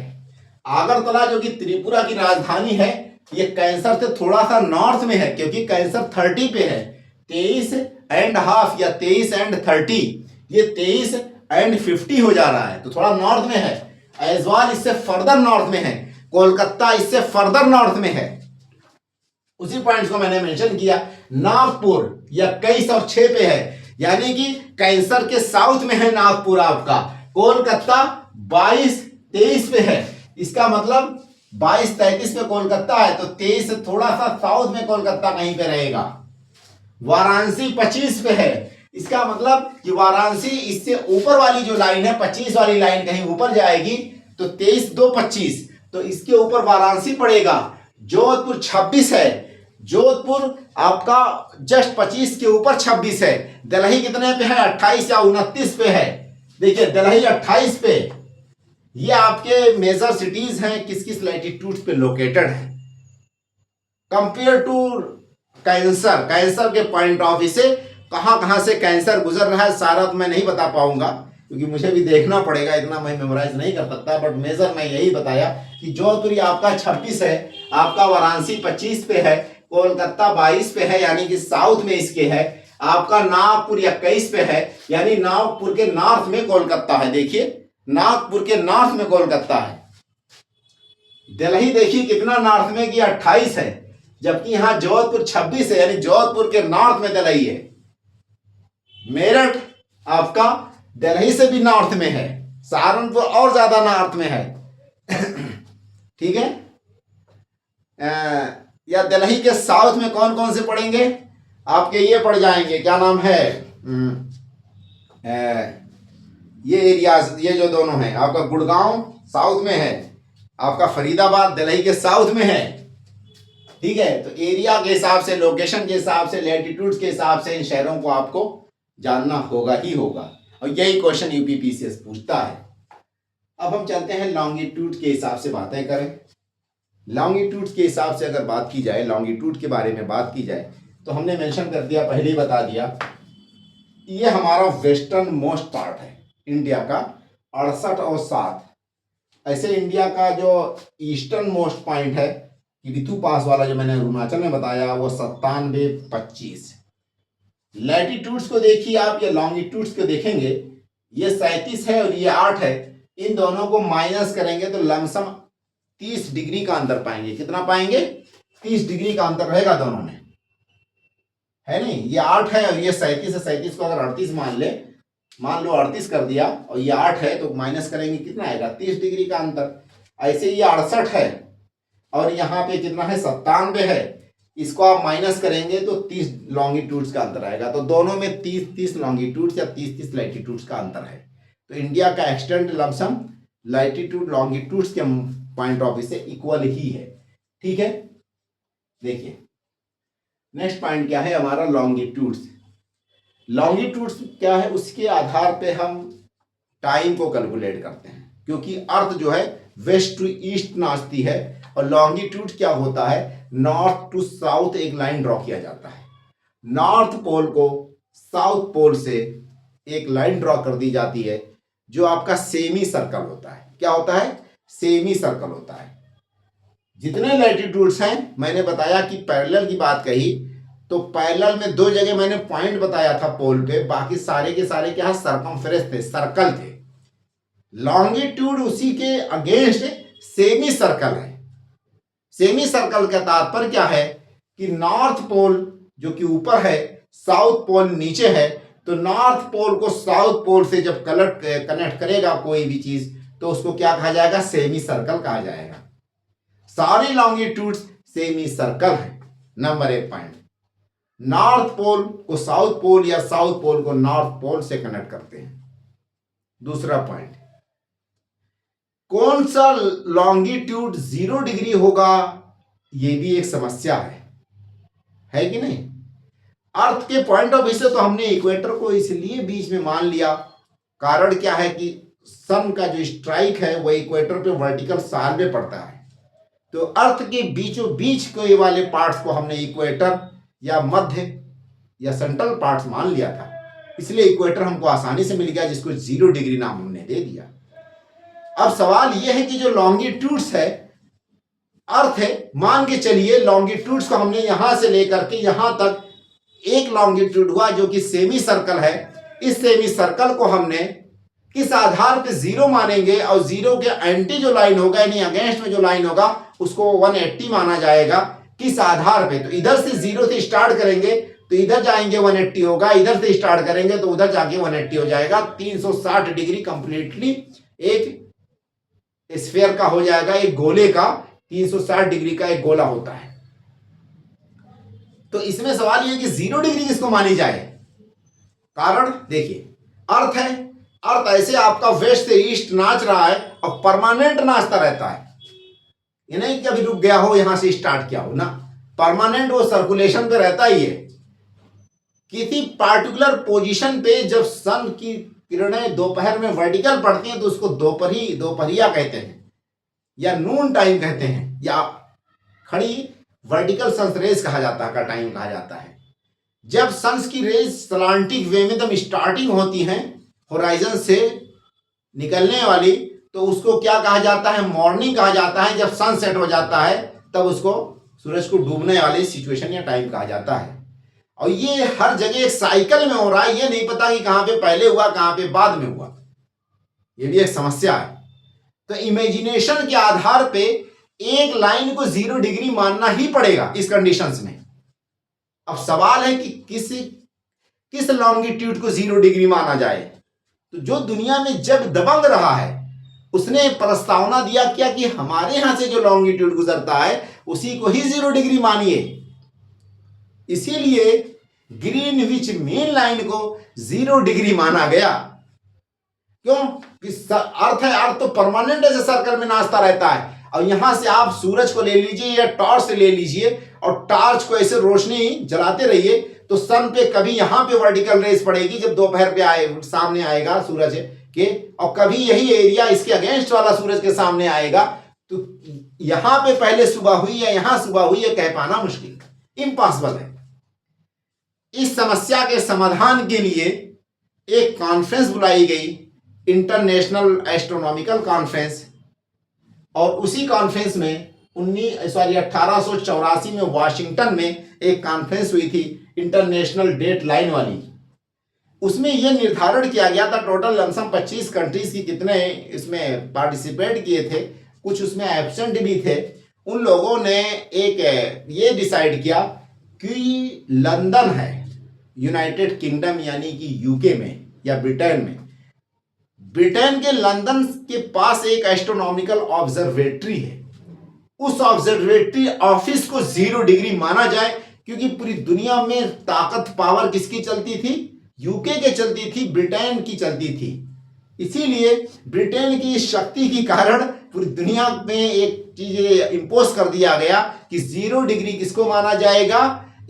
आगरतला जो कि त्रिपुरा की राजधानी है ये कैंसर से थोड़ा सा नॉर्थ में है, क्योंकि कैंसर 30 पे है, 23.5 या 23 and 30, ये 23 and 50 हो जा रहा है, तो थोड़ा नॉर्थ में है। ऐजवाल इससे फर्दर नॉर्थ में है, कोलकाता इससे फर्दर नॉर्थ में है। उसी पॉइंट्स को मैंने मेंशन किया। नागपुर या 21 और 6 पे है, यानी कि कैंसर के साउथ में है नागपुर आपका। कोलकाता 22-23 पे है, इसका मतलब 22-33 पे कोलकाता है, तो 23 से थोड़ा सा साउथ में कोलकाता कहीं पे रहेगा। वाराणसी 25 पे है, इसका मतलब कि वाराणसी इससे ऊपर वाली जो लाइन है 25 वाली लाइन कहीं ऊपर जाएगी, तो 23-2-25, तो इसके ऊपर वाराणसी पड़ेगा। जोधपुर 26 है, जोधपुर आपका जस्ट 25 के ऊपर 26 है। दिल्ली कितने पे है, 28 या 29 पे है। देखिए दिल्ली 28 पे। ये आपके मेजर सिटीज हैं किस किस लैटिट्यूड पे लोकेटेड है। कंपेयर टू कैंसर, कैंसर के पॉइंट ऑफ व्यू से कहां कहां से कैंसर गुजर रहा है, सारा तो मैं नहीं बता पाऊंगा क्योंकि मुझे भी देखना पड़ेगा, इतना मैं मेमोराइज नहीं कर सकता, बट मेजर मैं यही बताया कि जोधपुर आपका 26 है, आपका वाराणसी 25 पे है, कोलकाता 22 पे है यानी कि साउथ में इसके है, आपका नागपुर 21 पे है यानी नागपुर के नॉर्थ में कोलकाता है। देखिए नागपुर के नॉर्थ में कोलकाता है। दिल्ली देखिए कितना नॉर्थ में कि 28 है, जबकि यहां जोधपुर 26 है यानी जोधपुर के नॉर्थ में दिल्ली है। मेरठ आपका दिल्ली से भी नॉर्थ में है, सहारनपुर और ज्यादा नॉर्थ में है। ठीक है। या दिल्ली के साउथ में कौन कौन से पड़ेंगे आपके, ये पड़ जाएंगे, क्या नाम है, ये एरियाज, ये जो दोनों हैं, आपका गुड़गांव साउथ में है, आपका फरीदाबाद दिल्ली के साउथ में है। ठीक है, तो एरिया के हिसाब से, लोकेशन के हिसाब से, लैटिट्यूड के हिसाब से इन शहरों को आपको जानना होगा ही होगा, और यही क्वेश्चन यूपीपीसीएस पूछता है। अब हम चलते हैं लॉन्गिट्यूड के हिसाब से बातें करें। लॉन्गिट्यूड के हिसाब से अगर बात की जाए, लॉन्गिट्यूड के बारे में बात की जाए, तो हमने मेंशन कर दिया, पहले ही बता दिया, ये हमारा वेस्टर्न मोस्ट पार्ट है इंडिया का, 68 और 7। ऐसे इंडिया का जो ईस्टर्न मोस्ट पॉइंट है किबिथु पास वाला जो मैंने अरुणाचल में बताया, वो 97-25। लैटिट्यूड्स को देखिए आप या लॉन्गिट्यूड्स को देखेंगे, ये 37 है और ये 8 है, इन दोनों को माइनस करेंगे तो लमसम 30 डिग्री का अंतर पाएंगे। कितना पाएंगे, 30 डिग्री का अंतर रहेगा दोनों में, है नहीं। ये 8 है और ये 37 है, 37 को अगर 38 मान लो 38 कर दिया, और ये 8 है तो माइनस करेंगे कितना आएगा, 30 डिग्री का अंतर। ऐसे ये 68 है और यहाँ पे कितना है, 97 है, इसको आप माइनस करेंगे तो 30 लॉन्गिट्यूड्स का अंतर आएगा। तो दोनों में 30-30 लॉन्गिट्यूड्स या 30-30 लैटिट्यूड्स का अंतर है। तो इंडिया का एक्सटेंट लमसम लैटिट्यूड लॉन्गिट्यूड्स के पॉइंट ऑफ व्यू से इक्वल ही है। ठीक है, देखिए नेक्स्ट पॉइंट क्या है हमारा, लॉन्गिट्यूड्स। लॉन्गिट्यूड्स क्या है, उसके आधार पे हम टाइम को कैलकुलेट करते हैं, क्योंकि अर्थ जो है वेस्ट टू ईस्ट नाचती है, और लॉन्गिट्यूड क्या होता है, नॉर्थ टू साउथ एक लाइन ड्रॉ किया जाता है। नॉर्थ पोल को साउथ पोल से एक लाइन ड्रॉ कर दी जाती है, जो आपका सेमी सर्कल होता है। क्या होता है, सेमी सर्कल होता है। जितने लैटिट्यूड्स हैं, मैंने बताया कि पैरेलल की बात कही, तो पैरेलल में 2 जगह मैंने पॉइंट बताया था पोल पे, बाकी सारे के सारे क्या सरकमफ्रेंस थे, सर्कल थे। लॉन्गिट्यूड उसी के अगेंस्ट सेमी सर्कल है। सेमी सर्कल का तात्पर्य क्या है कि नॉर्थ पोल जो कि ऊपर है, साउथ पोल नीचे है, तो नॉर्थ पोल को साउथ पोल से जब कनेक्ट करेगा कोई भी चीज, तो उसको क्या कहा जाएगा, सेमी सर्कल कहा जाएगा। सारी लॉन्गिट्यूड्स सेमी सर्कल है। नंबर 1 पॉइंट, नॉर्थ पोल को साउथ पोल या साउथ पोल को नॉर्थ पोल से कनेक्ट करते हैं। दूसरा पॉइंट, कौन सा लॉन्गिट्यूड 0 डिग्री होगा, ये भी एक समस्या है कि नहीं। अर्थ के पॉइंट ऑफ व्यू से तो हमने इक्वेटर को इसलिए बीच में मान लिया, कारण क्या है कि सन का जो स्ट्राइक है वो इक्वेटर पे वर्टिकल साल में पड़ता है, तो अर्थ के बीचों बीच के वाले पार्ट्स को हमने इक्वेटर या मध्य या सेंट्रल पार्ट्स मान लिया था, इसलिए इक्वेटर हमको आसानी से मिल गया, जिसको 0 डिग्री नाम हमने दे दिया। अब सवाल यह है कि जो लॉन्गिट्यूड्स है, अर्थ है, मान के चलिए लॉन्गिट्यूड्स को हमने यहां से लेकर के यहां तक एक लॉन्गिट्यूड हुआ जो कि सेमी सर्कल है, इस सेमी सर्कल को हमने किस आधार पे 0 मानेंगे, और 0 के एंटी जो लाइन होगा यानी अगेंस्ट में जो लाइन होगा उसको 180 माना जाएगा। किस आधार पे, तो इधर से 0 से स्टार्ट करेंगे तो इधर जाएंगे 180 होगा, इधर से स्टार्ट करेंगे तो उधर जाके 180 हो जाएगा। 360 डिग्री कंप्लीटली एक स्फीयर का हो जाएगा, एक गोले का 360 डिग्री का एक गोला होता है। तो इसमें सवाल यह कि 0 डिग्री किसको मानी जाए, कारण देखिए अर्थ है, अर्थ ऐसे आपका वेस्ट से ईस्ट नाच रहा है और परमानेंट नाचता रहता है, ये नहीं कि अभी रुक गया हो यहां से स्टार्ट किया हो ना, परमानेंट वो सर्कुलेशन पे रहता ही है। किसी पार्टिकुलर पोजीशन पे जब सन की किरणें दोपहर में वर्टिकल पड़ती हैं तो उसको दोपहरिया कहते हैं, या नून टाइम कहते हैं, या खड़ी वर्टिकल सन्स रेज कहा जाता है का टाइम कहा जाता है। जब सन्स की रेज सलांटिक वे में एकदम स्टार्टिंग होती हैं होराइजन से निकलने वाली, तो उसको क्या कहा जाता है, मॉर्निंग कहा जाता है। जब सन सेट हो जाता है तब उसको सूरज को डूबने वाली सिचुएशन या टाइम कहा जाता है। और ये हर जगह एक साइकिल में हो रहा है, ये नहीं पता कि कहां पे पहले हुआ कहां पे बाद में हुआ, ये भी एक समस्या है। तो इमेजिनेशन के आधार पे एक लाइन को 0 डिग्री मानना ही पड़ेगा इस कंडीशंस में। अब सवाल है कि किस लॉन्गिट्यूड को 0 डिग्री माना जाए। तो जो दुनिया में जब दबंग रहा है उसने प्रस्तावना दिया क्या कि हमारे यहां से जो लॉन्गिट्यूड गुजरता है उसी को ही 0 डिग्री मानिए। इसीलिए ग्रीनविच मेन लाइन को 0 डिग्री माना गया। क्यों? अर्थ है, अर्थ तो परमानेंट ऐसे सर्कल में नाचता रहता है। और यहां से आप सूरज को ले लीजिए या टॉर्च से ले लीजिए और टॉर्च को ऐसे रोशनी जलाते रहिए तो सन पे कभी यहां पे वर्टिकल रेस पड़ेगी जब दोपहर पे सामने आएगा सूरज के, और कभी यही एरिया इसके अगेंस्ट वाला सूरज के सामने आएगा। तो यहां पे पहले सुबह हुई या यहां सुबह हुई है कह पाना मुश्किल, इम्पॉसिबल है। इस समस्या के समाधान के लिए एक कॉन्फ्रेंस बुलाई गई, इंटरनेशनल एस्ट्रोनॉमिकल कॉन्फ्रेंस, और उसी कॉन्फ्रेंस में 1884 में वाशिंगटन में एक कॉन्फ्रेंस हुई थी इंटरनेशनल डेट लाइन वाली। उसमें यह निर्धारण किया गया था टोटल लमसम 25 कंट्रीज की कितने इसमें पार्टिसिपेट किए थे, कुछ उसमें एब्सेंट भी थे। उन लोगों ने एक ये डिसाइड किया कि लंदन है यूनाइटेड किंगडम यानी कि यूके में या ब्रिटेन में, ब्रिटेन के लंदन के पास एक एस्ट्रोनॉमिकल ऑब्जर्वेटरी है, उस ऑब्जर्वेटरी ऑफिस को 0 डिग्री माना जाए। क्योंकि पूरी दुनिया में ताकत पावर किसकी चलती थी, यूके के चलती थी, ब्रिटेन की चलती थी। इसीलिए ब्रिटेन की शक्ति के कारण पूरी दुनिया में एक चीज इंपोज कर दिया गया कि 0 डिग्री किसको माना जाएगा।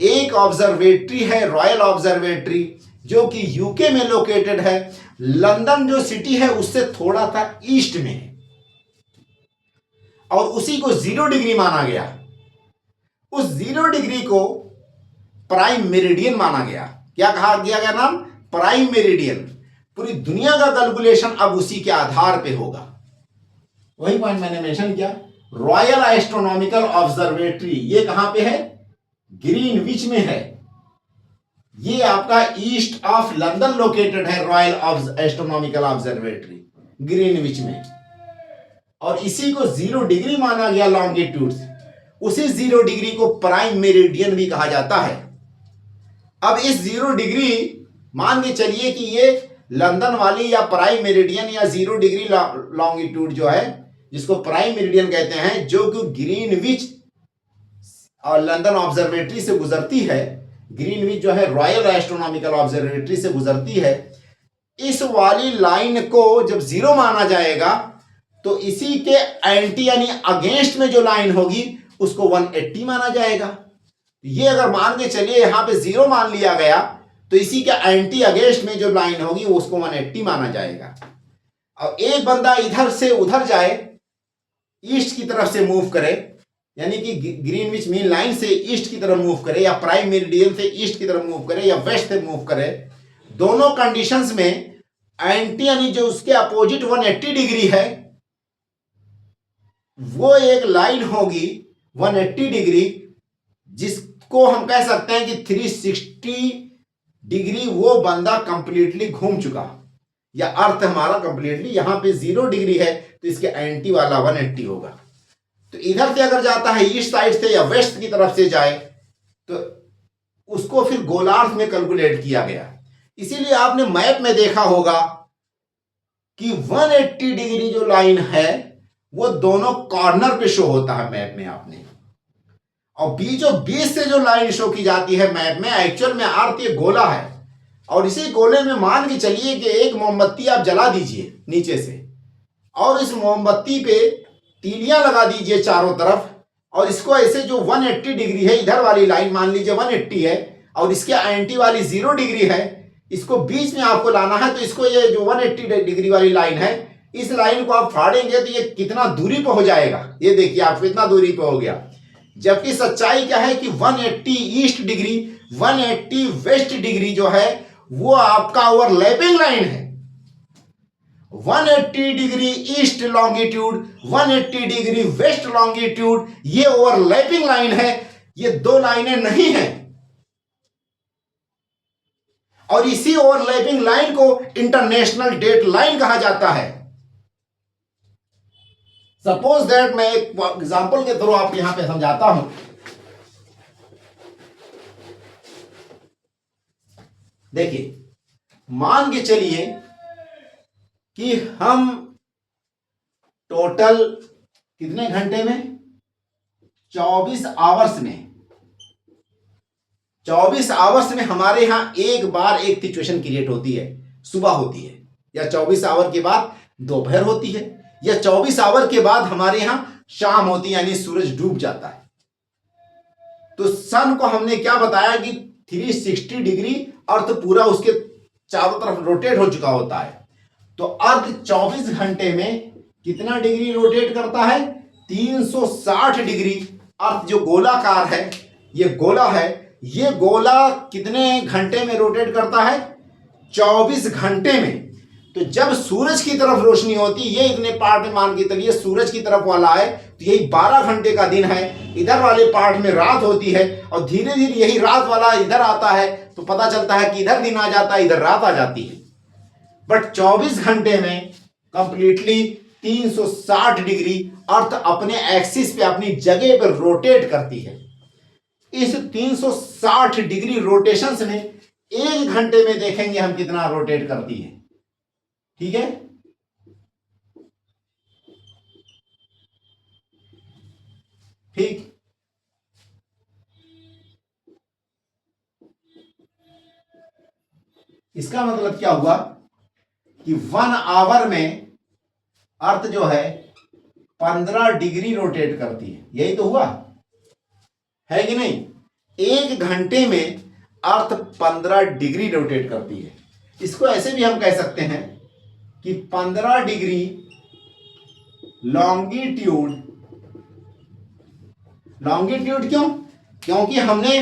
एक ऑब्जर्वेटरी है रॉयल ऑब्जर्वेटरी जो कि यूके में लोकेटेड है, लंदन जो सिटी है उससे थोड़ा सा ईस्ट में है, और उसी को 0 डिग्री माना गया। उस 0 डिग्री को प्राइम मेरिडियन माना गया। क्या कहा गया नाम, प्राइम मेरिडियन। पूरी दुनिया का कैलकुलेशन अब उसी के आधार पे होगा। वही पॉइंट मैंने मेंशन किया, रॉयल एस्ट्रोनॉमिकल ऑब्जर्वेटरी ये कहां पे है, ग्रीनविच में है। ये आपका ईस्ट ऑफ लंदन लोकेटेड है रॉयल एस्ट्रोनॉमिकल ऑब्जर्वेटरी ग्रीनविच में, और इसी को 0 डिग्री माना गया लॉन्गिट्यूड। उसी 0 डिग्री को प्राइम मेरिडियन भी कहा जाता है। अब इस 0 डिग्री मान के चलिए कि ये लंदन वाली या प्राइम मेरिडियन या 0 डिग्री लॉन्गिट्यूड जो है जिसको प्राइम मेरिडियन कहते हैं, जो कि ग्रीनविच और लंदन ऑब्जर्वेटरी से गुजरती है, ग्रीनविच जो है रॉयल एस्ट्रोनॉमिकल ऑब्जर्वेटरी से गुजरती है, इस वाली लाइन को जब 0 माना जाएगा तो इसी के एंटी यानी अगेंस्ट में जो लाइन होगी उसको 180 माना जाएगा। ये अगर मान के चलिए यहां पे 0 मान लिया गया तो इसी के एंटी अगेंस्ट में जो लाइन होगी उसको 180 माना जाएगा। अब एक बंदा इधर से उधर जाए, ईस्ट की तरफ से मूव करे, यानी कि ग्रीनविच मीन लाइन से ईस्ट की तरफ मूव करे, या प्राइम मेरिडियन से ईस्ट की तरफ मूव करे, या वेस्ट से मूव करे, दोनों कंडीशंस में एंटी यानी जो उसके अपोजिट 180 डिग्री है वो एक लाइन होगी 180 डिग्री, जिसको हम कह सकते हैं कि 360 डिग्री वो बंदा कंप्लीटली घूम चुका, या अर्थ हमारा कंप्लीटली यहां पे 0 डिग्री है तो इसके एंटी वाला 180 होगा। तो इधर से अगर जाता है ईस्ट साइड से या वेस्ट की तरफ से जाए तो उसको फिर गोलार्ध में कैलकुलेट किया गया। इसीलिए आपने मैप में देखा होगा कि 180 डिग्री जो लाइन है वो दोनों कॉर्नर पे शो होता है मैप में आपने, और बीचों बीच से जो लाइन शो की जाती है मैप में, एक्चुअल में अर्थ ये गोला है, और इसी गोले में मान के चलिए कि एक मोमबत्ती आप जला दीजिए नीचे से, और इस मोमबत्ती पे तीलियां लगा दीजिए चारों तरफ, और इसको ऐसे जो 180 डिग्री है, इधर वाली लाइन मान लीजिए 180 है और इसके एंटी वाली 0 डिग्री है, इसको बीच में आपको लाना है। तो इसको ये जो 180 डिग्री वाली लाइन है, इस लाइन को आप फाड़ेंगे तो ये कितना दूरी पे हो जाएगा, ये देखिए आप कितना दूरी पे हो गया। जबकि सच्चाई क्या है कि 180 ईस्ट डिग्री 180 वेस्ट डिग्री जो है वो आपका ओवरलैपिंग लाइन है। 180 degree east longitude 180 degree west longitude ये ओवरलैपिंग लाइन है, ये दो लाइनें नहीं है। और इसी ओवरलैपिंग लाइन को इंटरनेशनल डेट लाइन कहा जाता है। सपोज दैट मैं एक एग्जांपल के थ्रू आपको यहां पे समझाता हूं। देखिए, मान के चलिए कि हम टोटल कितने घंटे में 24 आवर्स में हमारे यहां एक बार एक सिचुएशन क्रिएट होती है, सुबह होती है, या 24 आवर के बाद दोपहर होती है, या 24 आवर के बाद हमारे यहां शाम होती है, यानी सूरज डूब जाता है। तो सन को हमने क्या बताया कि 360 डिग्री अर्थ पूरा उसके चारों तरफ रोटेट हो चुका होता है। तो अर्थ 24 घंटे में कितना डिग्री रोटेट करता है? 360 डिग्री। अर्थ जो गोलाकार है, ये गोला है, ये गोला कितने घंटे में रोटेट करता है? 24 घंटे में। तो जब सूरज की तरफ रोशनी होती, ये इतने पार्ट में मान के चलिए सूरज की तरफ वाला है, तो यही 12 घंटे का दिन है। इधर वाले पार्ट में रात होती है, और धीरे धीरे यही रात वाला इधर आता है, तो पता चलता है कि इधर दिन आ जाता है, इधर रात आ जाती है। बट 24 घंटे में कंप्लीटली 360 डिग्री अर्थ अपने एक्सिस पे, अपनी जगह पर रोटेट करती है। इस 360 डिग्री रोटेशंस में 1 घंटे में देखेंगे हम कितना रोटेट करती है। ठीक है, ठीक। इसका मतलब क्या हुआ कि 1 आवर में अर्थ जो है 15 डिग्री रोटेट करती है। यही तो हुआ है कि नहीं? 1 घंटे में अर्थ 15 डिग्री रोटेट करती है। इसको ऐसे भी हम कह सकते हैं कि 15 डिग्री लॉन्गिट्यूड क्यों? क्योंकि हमने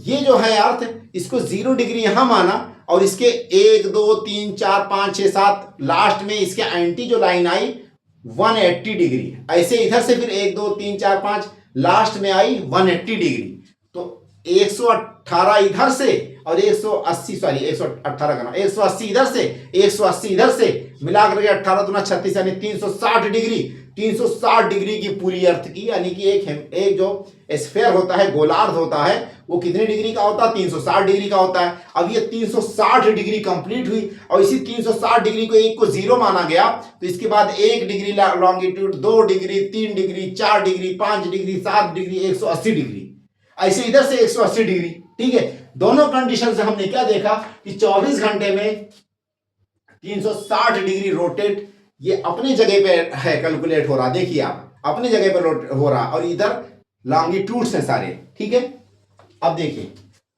ये जो है अर्थ, इसको 0 डिग्री यहां माना, और इसके 1 2 3 4 5 6 7 लास्ट में इसके एंटी जो लाइन आई 180 डिग्री। ऐसे इधर से फिर 1 2 3 4 5 लास्ट में आई 180 डिग्री। तो 118 इधर से और 180 करना, 180 इधर से 180 इधर से मिलाकर के 18 दूना 36 यानी 360 डिग्री। 360 डिग्री की पूरी अर्थ की, यानी कि एक जो स्फीयर होता है, गोलार्ध होता है, वो कितने डिग्री का होता है? 360 डिग्री का होता है। अब ये 360 डिग्री कंप्लीट हुई, और इसी 360 डिग्री को एक को 0 माना गया, तो इसके बाद 1 degree longitude, 2 degree, 3 degree, 4 degree, 5 degree, 7 degree, 180 degree, ऐसे इधर से 180 डिग्री। ठीक है, दोनों कंडीशन से हमने क्या देखा कि 24 घंटे में 360 डिग्री रोटेट ये अपनी जगह पे है, कैलकुलेट हो रहा, देखिए आप अपनी जगह पे हो रहा, और इधर लॉन्गिट्यूड्स हैं सारे, ठीक है। अब देखिए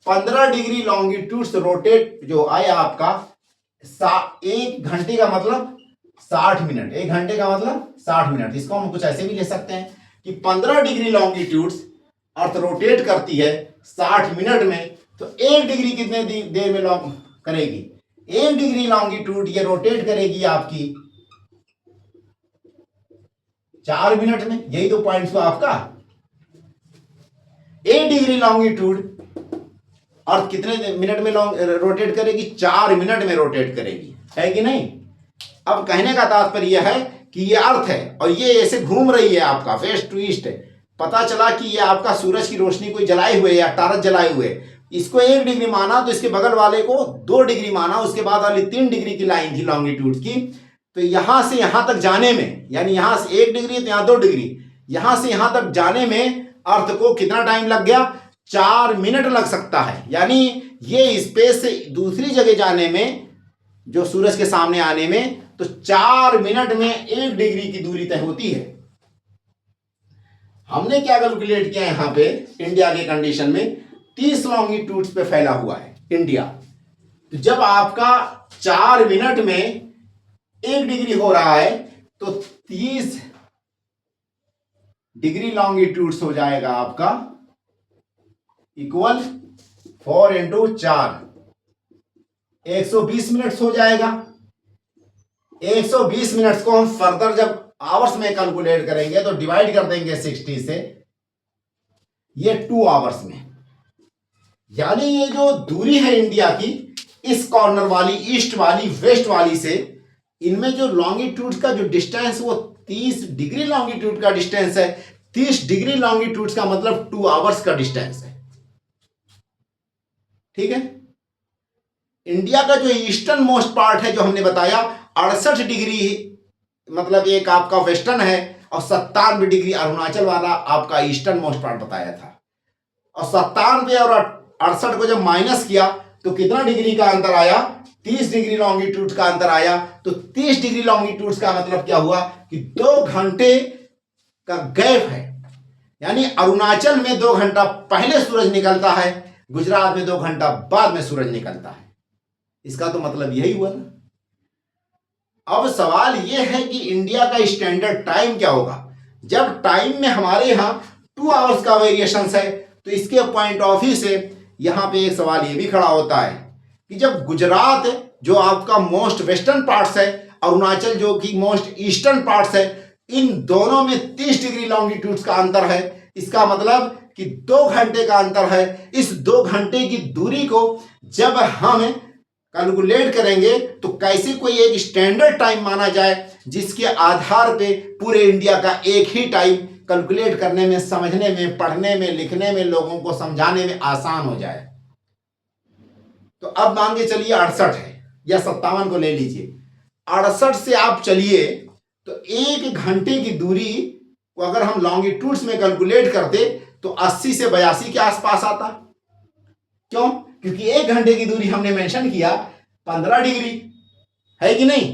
15 डिग्री लॉन्गिट्यूड्स रोटेट जो आया आपका 1 घंटे का मतलब 60 मिनट, 1 घंटे का मतलब 60 मिनट। इसको हम कुछ ऐसे भी ले सकते हैं कि 15 डिग्री लॉन्गिट्यूड्स अर्थ रोटेट करती है 60 मिनट में, तो 1 डिग्री कितने देर में लॉन्ग करेगी? 1 डिग्री लॉन्गिट्यूड ये रोटेट करेगी आपकी 4 मिनट में। यही तो पॉइंट हुआ आपका। 1 डिग्री लॉन्गिट्यूड अर्थ कितने मिनट में रोटेट करेगी? 4 मिनट में रोटेट करेगी, है कि नहीं? अब कहने का तात्पर्य यह है कि ये अर्थ है और ये ऐसे घूम रही है आपका वेस्ट टू ईस्ट। पता चला कि ये आपका सूरज की रोशनी कोई जलाए हुए या टारच जलाए हुए, इसको 1 डिग्री माना तो इसके बगल वाले को 2 डिग्री माना, उसके बाद वाली 3 डिग्री की लाइन थी लॉन्गिट्यूड की। तो यहां से यहां तक जाने में, यानी यहां से 1 डिग्री तो यहां 2 डिग्री, यहां से यहां तक जाने में अर्थ को कितना टाइम लग गया? 4 मिनट लग सकता है। यानी ये स्पेस से दूसरी जगह जाने में, जो सूरज के सामने आने में, तो 4 मिनट में 1 डिग्री की दूरी तय होती है। हमने क्या कैलकुलेट किया यहां पे इंडिया के कंडीशन में, 30 लॉन्गिट्यूड्स पे फैला हुआ है इंडिया। तो जब आपका 4 मिनट में 1 डिग्री हो रहा है तो 30 डिग्री लॉन्गिट्यूड्स हो जाएगा आपका इक्वल 4 इंटू 4, 120 मिनट्स हो जाएगा। 120 मिनट्स को हम फर्दर जब आवर्स में कैलकुलेट करेंगे तो डिवाइड कर देंगे 60 से, ये 2 आवर्स में। यानी ये जो दूरी है इंडिया की, इस कॉर्नर वाली, ईस्ट वाली, वेस्ट वाली से, इनमें जो लॉन्गिट्यूड का जो डिस्टेंस वो 30 डिग्री लॉन्गिट्यूड का डिस्टेंस है। 30 डिग्री लॉन्गिट्यूड का मतलब 2 आवर्स का डिस्टेंस है, ठीक है। इंडिया का जो ईस्टर्न मोस्ट पार्ट है, जो हमने बताया 68 डिग्री मतलब एक आपका वेस्टर्न है, और 97 डिग्री अरुणाचल वाला आपका ईस्टर्न मोस्ट पार्ट बताया था। और 97 और 68 को जब माइनस किया तो कितना डिग्री का अंतर आया? 30 डिग्री लॉन्गिट्यूड का अंतर आया। तो 30 डिग्री लॉन्गिट्यूड का मतलब क्या हुआ कि 2 घंटे का गैप है। यानी अरुणाचल में 2 घंटा पहले सूरज निकलता है, गुजरात में 2 घंटा बाद में सूरज निकलता है। इसका तो मतलब यही हुआ ना। अब सवाल यह है कि इंडिया का स्टैंडर्ड टाइम क्या होगा? जब टाइम में हमारे यहां 2 आवर्स का वेरिएशन है, तो इसके पॉइंट ऑफ व्यू से यहां पे एक सवाल यह भी खड़ा होता है कि जब गुजरात जो आपका मोस्ट वेस्टर्न पार्ट्स है, अरुणाचल जो कि मोस्ट ईस्टर्न पार्ट्स है, इन दोनों में 30 डिग्री लॉन्गिट्यूड का अंतर है। इसका मतलब कि 2 घंटे का अंतर है। इस 2 घंटे की दूरी को जब हम कैलकुलेट करेंगे तो कैसे कोई एक स्टैंडर्ड टाइम माना जाए जिसके आधार पे पूरे इंडिया का एक ही टाइम कैलकुलेट करने में, समझने में, पढ़ने में, लिखने में, लोगों को समझाने में आसान हो जाए। तो अब मान के चलिए 68 है या 57 को ले लीजिए। 68 से आप चलिए तो 1 घंटे की दूरी को अगर हम लॉन्गिट्यूड्स में कैलकुलेट करते तो 80 से 82 के आसपास आता। क्यों? क्योंकि 1 घंटे की दूरी हमने मेंशन किया 15 डिग्री, है कि नहीं?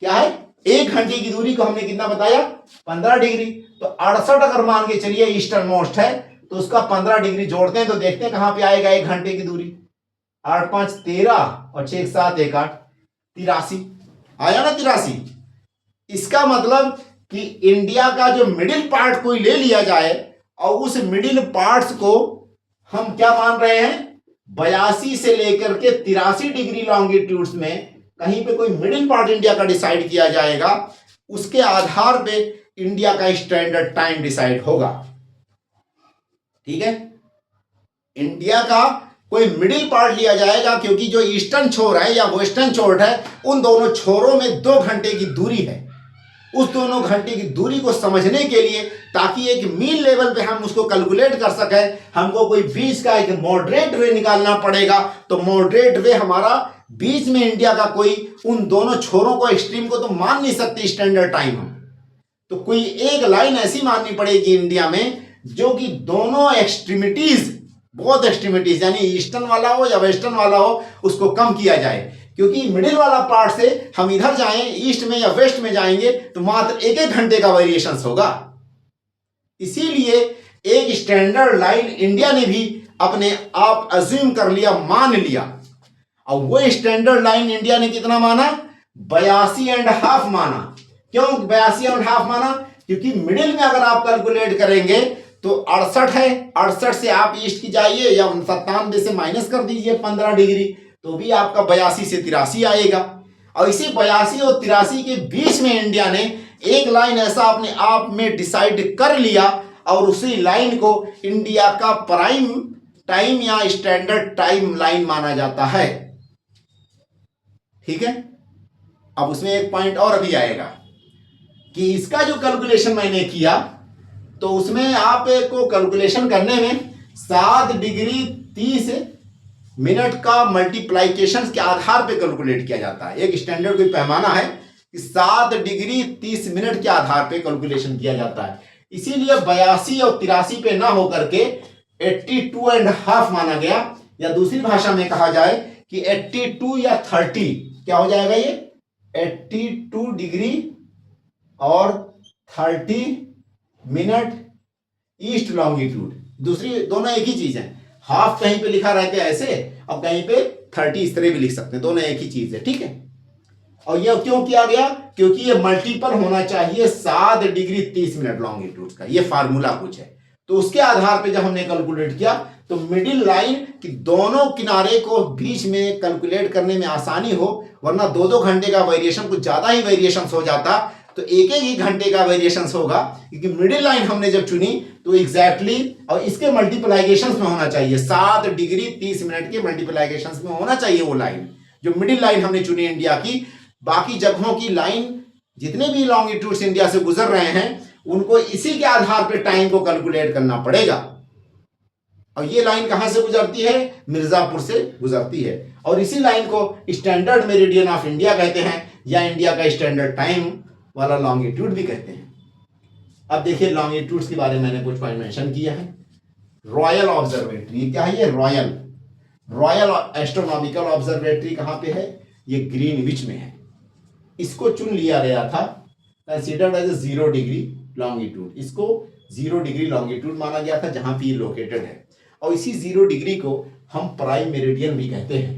क्या है? 1 घंटे की दूरी को हमने कितना बताया? 15 डिग्री। तो 68 अगर मान के चलिए ईस्टर्न मोस्ट है तो उसका 15 डिग्री जोड़ते हैं तो देखते हैं कहां पे आएगा 1 घंटे की दूरी। 8 5 13 और 6 7 1 8 83 आया ना, 83। इसका मतलब कि इंडिया का जो मिडिल पार्ट कोई ले लिया जाए और उस मिडिल पार्ट्स को हम क्या मान रहे हैं? 82 से लेकर के 83 डिग्री लॉन्गिट्यूड्स में कहीं पे कोई मिडिल पार्ट इंडिया का डिसाइड किया जाएगा। उसके आधार पे इंडिया का स्टैंडर्ड टाइम डिसाइड होगा, ठीक है। इंडिया का कोई मिडिल पार्ट लिया जाएगा क्योंकि जो ईस्टर्न छोर है या वेस्टर्न छोर है, उन दोनों छोरों में 2 घंटे की दूरी है। उस दोनों घंटे की दूरी को समझने के लिए, ताकि एक मीन लेवल पे हम उसको कैलकुलेट कर सकें, हमको कोई बीच का एक मॉडरेट वे निकालना पड़ेगा। तो मॉडरेट वे हमारा बीच में इंडिया का कोई उन दोनों छोरों को, एक्सट्रीम को तो मान नहीं सकते स्टैंडर्ड टाइम हम। तो कोई एक लाइन ऐसी माननी पड़ेगी इंडिया में जो कि दोनों एक्सट्रीमिटीज, बहुत एक्सट्रीमिटीज, यानी ईस्टर्न वाला हो या वेस्टर्न वाला हो, उसको कम किया जाए। क्योंकि मिडिल वाला पार्ट से हम इधर जाएं ईस्ट में या वेस्ट में जाएंगे तो मात्र एक एक घंटे का वेरिएशन होगा। इसीलिए एक स्टैंडर्ड लाइन इंडिया ने भी अपने आप अज्यूम कर लिया, मान लिया। और वो स्टैंडर्ड लाइन इंडिया ने कितना माना? 82.5 माना। क्यों 82.5 माना? क्योंकि मिडिल में अगर आप कैलकुलेट करेंगे तो 68 है, 68 से आप ईस्ट की जाइए या 97 से माइनस कर दीजिए 15 डिग्री, तो भी आपका 82 से 83 आएगा। और इसी 82 और 83 के बीच में इंडिया ने एक लाइन ऐसा अपने आप में डिसाइड कर लिया और उसी लाइन को इंडिया का प्राइम टाइम या स्टैंडर्ड टाइम लाइन माना जाता है। ठीक है, अब उसमें एक पॉइंट और भी आएगा कि इसका जो कैलकुलेशन मैंने किया तो उसमें आपको कैलकुलेशन करने में 7 डिग्री 30 मिनट का मल्टीप्लाइकेशन के आधार पे कैलकुलेट किया जाता है। एक स्टैंडर्ड कोई पैमाना है कि 7 डिग्री 30 मिनट के आधार पे कैलकुलेशन किया जाता है। इसीलिए 82 और 83 पे ना होकर के 82.5 माना गया, या दूसरी भाषा में कहा जाए कि 82 या 30 क्या हो जाएगा, ये 82 डिग्री और 30 मिनट ईस्ट लॉन्गिट्यूड। दूसरी दोनों एक ही चीज है। हाफ कहीं पे लिखा रहता है ऐसे और कहीं पे 30 इस तरह भी लिख सकते हैं, दोनों एक ही चीज है। ठीक है, और यह क्यों किया गया? क्योंकि ये मल्टीपल होना चाहिए 7 डिग्री 30 मिनट लॉन्गिट्यूड का, ये फार्मूला कुछ है। तो उसके आधार पे जब हमने कैलकुलेट किया तो मिडिल लाइन की दोनों किनारे को बीच में कैलकुलेट करने में आसानी हो, वरना 2-2 घंटे का वेरिएशन, कुछ ज्यादा ही वेरिएशन हो जाता तो एक ही घंटे का वेरिएशन होगा। क्योंकि मिडिल लाइन हमने जब चुनी तो एग्जैक्टली और इसके मल्टीप्लाइकेशन में होना चाहिए, 7 डिग्री 30 मिनट के मल्टीप्लाइकेशन में होना चाहिए वो लाइन, जो मिडिल लाइन हमने चुनी इंडिया की। बाकी जगहों की लाइन जितने भी लॉन्गिट्यूड इंडिया से गुजर रहे हैं उनको इसी के आधार पर टाइम को कैलकुलेट करना पड़ेगा। और ये लाइन कहां से गुजरती है? मिर्जापुर से गुजरती है, और इसी लाइन को स्टैंडर्ड मेरिडियन ऑफ इंडिया कहते हैं, या इंडिया का स्टैंडर्ड टाइम वाला लॉन्गिट्यूड भी कहते हैं। अब देखिए लॉन्गिट्यूड्स के बारे में मैंने कुछ पॉइंट मेंशन किया है। रॉयल ऑब्जर्वेटरी, क्या है ये? रॉयल एस्ट्रोनॉमिकल ऑब्जर्वेटरी कहां पे है? ये ग्रीनविच में है। इसको चुन लिया गया था, कंसीडर्ड एज 0 डिग्री लॉन्गिट्यूड। इसको 0 डिग्री लॉन्गिट्यूड माना गया था जहां पे ये लोकेटेड है, और इसी 0 डिग्री को हम प्राइम मेरिडियन भी कहते हैं।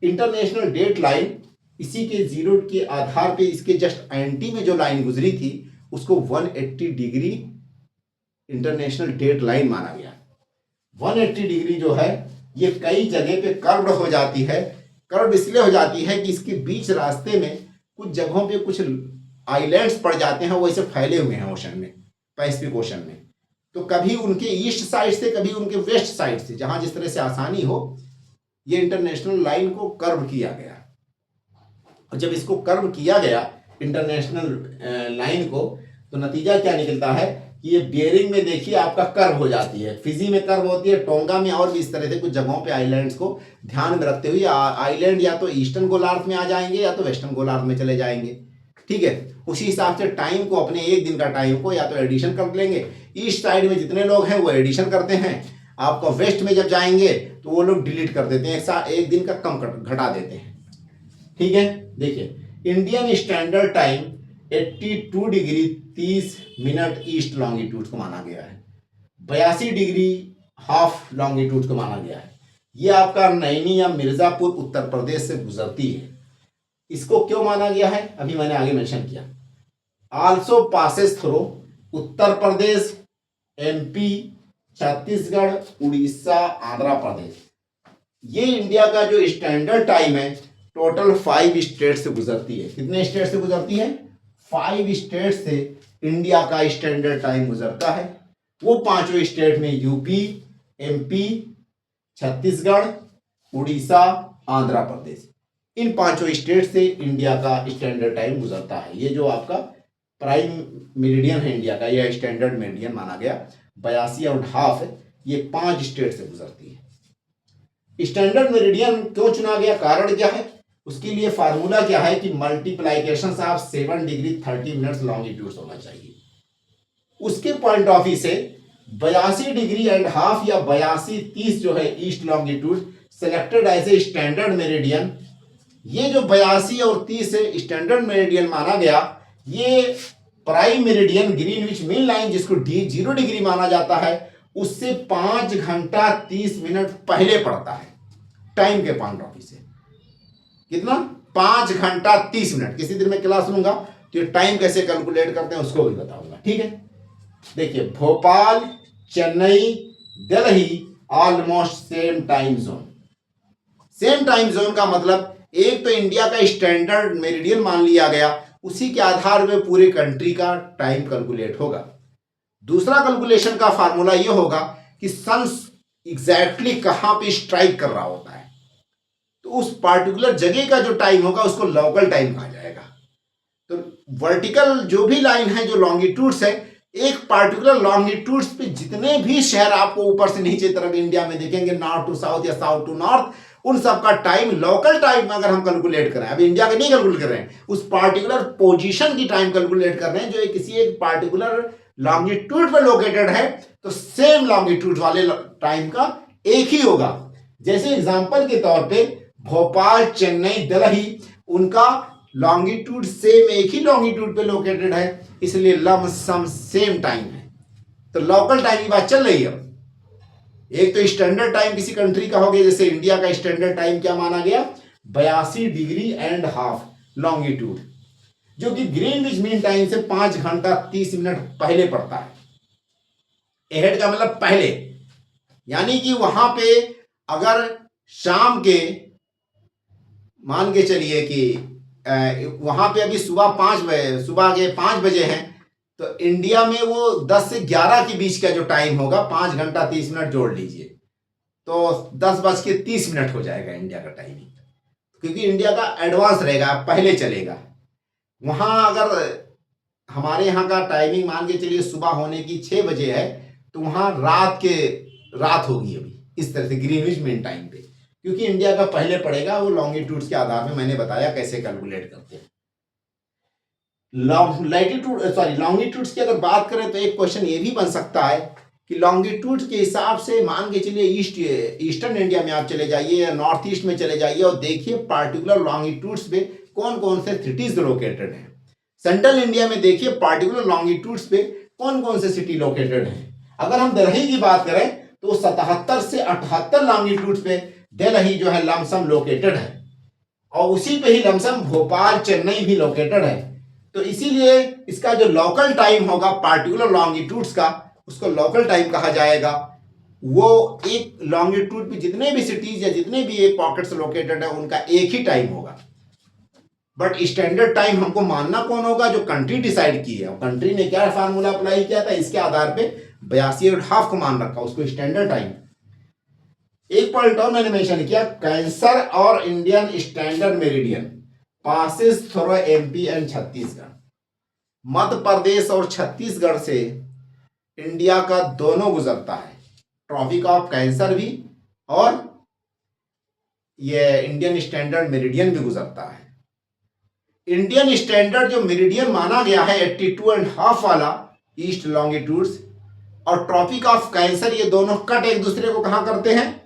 इंटरनेशनल डेट लाइन इसी के 0 के आधार पे इसके जस्ट एंटी में जो लाइन गुजरी थी उसको 180 डिग्री इंटरनेशनल डेट लाइन माना गया। 180 डिग्री जो है ये कई जगह पे कर्व्ड हो जाती है। कर्व्ड इसलिए हो जाती है कि इसके बीच रास्ते में कुछ जगहों पे कुछ आइलैंड्स पड़ जाते हैं, वो ऐसे फैले हुए हैं ओशन में, पैसिफिक ओशन में। तो कभी उनके ईस्ट साइड से, कभी उनके वेस्ट साइड से, जहां जिस तरह से आसानी हो, ये इंटरनेशनल लाइन को कर्व किया गया। और जब इसको कर्व किया गया इंटरनेशनल लाइन को, तो नतीजा क्या निकलता है कि ये बियरिंग में देखिए आपका कर्व हो जाती है, फिजी में कर्व होती है, टोंगा में, और भी इस तरह से कुछ जगहों पे आइलैंड्स को ध्यान में रखते हुए आइलैंड या तो ईस्टर्न गोलार्ध में आ जाएंगे या तो वेस्टर्न गोलार्ध में चले जाएंगे। ठीक है, उसी हिसाब से टाइम को, अपने एक दिन का टाइम को या तो एडिशन कर लेंगे। ईस्ट साइड में जितने लोग हैं वो एडिशन करते हैं, आपका वेस्ट में जब जाएंगे तो वो लोग डिलीट कर देते हैं, एक दिन का कम घटा देते हैं। ठीक है, देखिए Indian standard time 82 degree 30 minute east longitude को माना गया है, 82 डिग्री हाफ लॉन्गिट्यूड को माना गया है। ये आपका नैनी या मिर्जापुर उत्तर प्रदेश से गुजरती है। इसको क्यों माना गया है अभी मैंने आगे मेंशन किया। Also passes through Uttar Pradesh, MP, Chhattisgarh, Orissa, Andhra Pradesh. ये इंडिया का जो स्टैंडर्ड टाइम है टोटल 5 स्टेट से गुजरती है। कितने स्टेट से गुजरती है? 5 स्टेट से इंडिया का स्टैंडर्ड टाइम गुजरता है। वो 5 स्टेट में यूपी, एमपी, छत्तीसगढ़, उड़ीसा, आंध्र प्रदेश, इन 5 स्टेट से इंडिया का स्टैंडर्ड टाइम गुजरता है। ये जो आपका प्राइम मेरिडियन है इंडिया का, यह स्टैंडर्ड मेरिडियन माना गया। 82.5 ये 5 स्टेट से गुजरती है। स्टैंडर्ड मेरिडियन क्यों चुना गया, कारण क्या है? उसके लिए फार्मूला क्या है कि multiplication of 7 degree 30 minutes longitude होना चाहिए। उसके पॉइंट ऑफ व्यू से 82 डिग्री एंड हाफ या 82-30 जो है east longitude selected as a standard meridian, ये जो 82 और 30 स्टैंडर्ड मेरिडियन माना गया, ये prime meridian Greenwich mean line जिसको 0 डिग्री माना जाता है, उससे 5 घंटा 30 मिनट पहले पड़ता है टाइम के पॉइंट ऑफ व्यू से। कितना? 5 घंटा 30 मिनट। किसी दिन मैं क्लास लूंगा तो टाइम कैसे कैलकुलेट करते हैं उसको भी बताऊंगा, ठीक है। देखिए, Bhopal, Chennai, Delhi almost same time zone. Same time zone का मतलब एक तो इंडिया का स्टैंडर्ड मेरिडियन मान लिया गया, उसी के आधार पे पूरे कंट्री का टाइम कैलकुलेट होगा। दूसरा कैलकुलेशन का फार्मूला ये होगा कि सन एग्जैक्टली कहां पे स्ट्राइक कर रहा होता है, तो उस पार्टिकुलर जगह का जो टाइम होगा उसको लोकल टाइम कहा जाएगा। तो वर्टिकल जो भी लाइन है, जो लॉन्गिट्यूड्स है, एक पार्टिकुलर लॉन्गिट्यूड्स पे जितने भी शहर आपको ऊपर से नीचे तरफ इंडिया में देखेंगे, नॉर्थ टू साउथ या साउथ टू नॉर्थ, उन सब का टाइम लोकल टाइम में अगर हम कैलकुलेट करें, अभी इंडिया का नहीं कैलकुलेट कर रहे हैं, उस पार्टिकुलर पोजीशन की टाइम कैलकुलेट कर रहे हैं जो किसी एक पार्टिकुलर लॉन्गिट्यूड पे लोकेटेड है, तो सेम लॉन्गिट्यूड वाले टाइम का एक ही होगा। जैसे एग्जांपल के तौर पे भोपाल, चेन्नई, दिल्ली, उनका लॉन्गिट्यूड सेम, एक ही लॉन्गिट्यूड पे लोकेटेड है, इसलिए लमसम सेम टाइम है। तो लोकल टाइम की बात चल रही है। एक तो स्टैंडर्ड टाइम किसी कंट्री का हो गया, जैसे इंडिया का स्टैंडर्ड टाइम क्या माना गया, 82 डिग्री एंड हाफ लॉन्गिट्यूड, जो कि ग्रीनविच मीन टाइम से 5 घंटा 30 मिनट पहले पड़ता है। एहेड का मतलब पहले, यानी कि वहां पे अगर शाम के, मान के चलिए कि वहां पे अभी सुबह 5 बजे, सुबह के 5 बजे हैं, तो इंडिया में वो 10 से 11 के बीच का जो टाइम होगा, 5 घंटा 30 मिनट जोड़ लीजिए, तो 10:30 हो जाएगा इंडिया का टाइमिंग, क्योंकि इंडिया का एडवांस रहेगा, पहले चलेगा। वहां अगर हमारे यहाँ का टाइमिंग मान के चलिए सुबह होने की 6 बजे है, तो वहां रात होगी अभी, इस तरह से ग्रीनविच मीन टाइम पे, क्योंकि इंडिया का पहले पड़ेगा। वो लॉन्गिट्यूड्स के आधार में मैंने बताया कैसे कैलकुलेट करते हैं। लॉन्गिट्यूड्स की अगर बात करें तो एक क्वेश्चन ये भी बन सकता है कि लॉन्गिट्यूड के हिसाब से मान के चलिए ईस्टर्न इंडिया में आप चले जाइए या नॉर्थ ईस्ट में चले जाइए और देखिए पार्टिकुलर लॉन्गिट्यूड्स पे कौन कौन से सिटीज लोकेटेड हैं। सेंट्रल इंडिया में देखिए पार्टिकुलर लॉन्गिट्यूड्स पे कौन कौन से सिटी लोकेटेड हैं। अगर हम दिल्ली की बात करें तो 77 से 78 लॉन्गिट्यूड्स पे दिल्ली जो है लमसम लोकेटेड है, और उसी पे ही लमसम भोपाल, चेन्नई भी लोकेटेड है। तो इसीलिए इसका जो लोकल टाइम होगा पार्टिकुलर लॉन्गिट्यूड्स का, उसको लोकल टाइम कहा जाएगा। वो एक लॉन्गिट्यूड पे जितने भी सिटीज या जितने भी एक पॉकेट्स लोकेटेड है, उनका एक ही टाइम होगा। बट स्टैंडर्ड टाइम हमको मानना कौन होगा, जो कंट्री डिसाइड की है। कंट्री ने क्या फार्मूला अप्लाई किया था, इसके आधार पे 82.5 को मान रखा, उसको स्टैंडर्ड टाइम। एक पॉइंट और मैंने मेंशन किया, कैंसर और Indian standard meridian passes through MP and Chhattisgarh. Madhya Pradesh और छत्तीसगढ़ से इंडिया का दोनों गुजरता है, ट्रॉपिक ऑफ कैंसर भी और ये इंडियन स्टैंडर्ड मेरिडियन भी गुजरता है। इंडियन स्टैंडर्ड जो मेरिडियन माना गया है 82.5 वाला ईस्ट लॉन्गिट्यूड्स, और ट्रॉपिक ऑफ कैंसर, ये दोनों कट एक दूसरे को कहां करते हैं,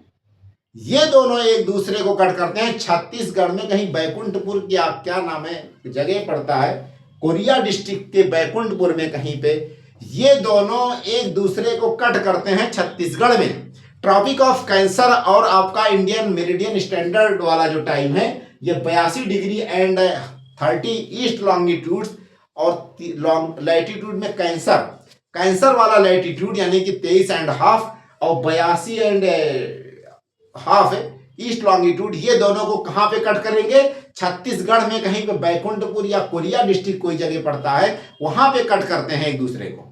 ये दोनों एक दूसरे को कट करते हैं छत्तीसगढ़ में कहीं बैकुंठपुर की, क्या नाम है जगह पड़ता है, कोरिया डिस्ट्रिक्ट के बैकुंठपुर में कहीं पे, ये दोनों एक दूसरे को कट करते हैं छत्तीसगढ़ में। ट्रॉपिक ऑफ कैंसर और आपका इंडियन मेरिडियन स्टैंडर्ड वाला जो टाइम है, ये 82 डिग्री एंड 30 ईस्ट लॉन्गिट्यूड्स, और लैटिट्यूड में कैंसर वाला लैटिट्यूड यानी कि 23.5 और 82.5 ईस्ट लॉन्गिट्यूड, ये दोनों को कहां पे कट करेंगे, छत्तीसगढ़ में कहीं पे बैकुंठपुर या कोरिया डिस्ट्रिक्ट कोई जगह पड़ता है, वहां पे कट करते हैं एक दूसरे को।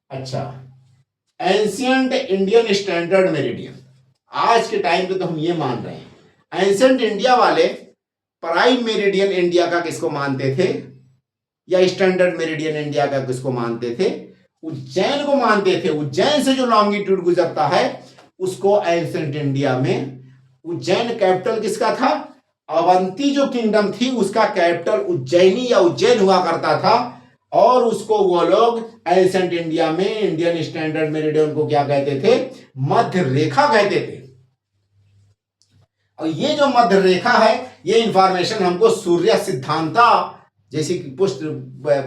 अच्छा, एंशियंट इंडियन स्टैंडर्ड मेरिडियन, आज के टाइम पे तो हम ये मान रहे हैं एंशियंट इंडिया वाले प्राइम मेरिडियन इंडिया का किसको मानते थे, या स्टैंडर्ड मेरिडियन इंडिया का किसको मानते थे, उज्जैन को मानते थे। उज्जैन से जो लॉन्गिट्यूड गुजरता है उसको एंशियंट इंडिया में, उज्जैन कैपिटल किसका था, अवंती जो किंगडम थी उसका कैपिटल उज्जैनी या उज्जैन हुआ करता था, और उसको वो लोग एंशियंट इंडिया में इंडियन स्टैंडर्ड मेरिडियन को क्या कहते थे, मध्य रेखा कहते थे। और ये जो मध्य रेखा है, ये इंफॉर्मेशन हमको सूर्य सिद्धांता जैसी पुष्ट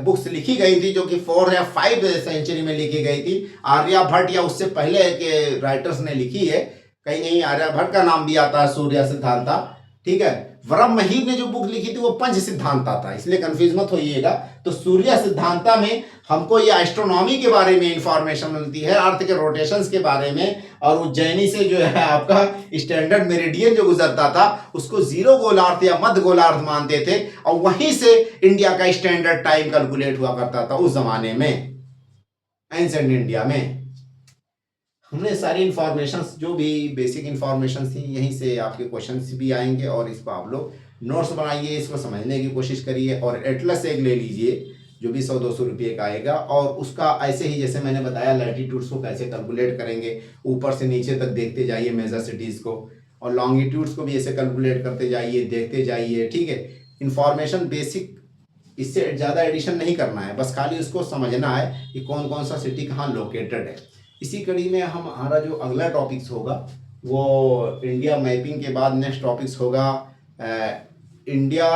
बुक्स लिखी गई थी, जो कि 4 या 5 सेंचुरी में लिखी गई थी। आर्यभट्ट या उससे पहले के राइटर्स ने लिखी है, कहीं कहीं आर्यभट्ट का नाम भी आता है सूर्य सिद्धांता, ठीक है। ब्रह्महीर ने जो बुक लिखी थी वो पंच सिद्धांता था, इसलिए कंफ्यूज मत होइएगा। तो सूर्य सिद्धांता में हमको ये एस्ट्रोनॉमी के बारे में इंफॉर्मेशन मिलती है, अर्थ के रोटेशंस के बारे में, और उज्जैनी से जो है आपका स्टैंडर्ड मेरिडियन जो गुजरता था उसको जीरो गोलार्ध या मध्य गोलार्ध मानते थे, और वहीं से इंडिया का स्टैंडर्ड टाइम कैलकुलेट हुआ करता था उस जमाने में, एंशिएंट इंडिया में। हमने सारी इंफॉर्मेशंस जो भी बेसिक इंफॉर्मेशन थी यहीं से आपके क्वेश्चंस भी आएंगे, और इसको आप लोग नोट्स बनाइए, इसको समझने की कोशिश करिए, और एटलस एक ले लीजिए जो भी 100-200 रुपये का आएगा, और उसका ऐसे ही जैसे मैंने बताया लैटिट्यूड्स को कैसे कैलकुलेट करेंगे, ऊपर से नीचे तक देखते जाइए मेजर सिटीज़ को, और लॉन्गिट्यूड्स को भी ऐसे कैलकुलेट करते जाइए, देखते जाइए, ठीक है। इंफॉर्मेशन बेसिक, इससे ज़्यादा एडिशन नहीं करना है, बस खाली उसको समझना है कि कौन कौन सा सिटी कहाँ लोकेटेड है। इसी कड़ी में हमारा जो अगला टॉपिक्स होगा वो इंडिया मैपिंग के बाद नेक्स्ट टॉपिक्स होगा इंडिया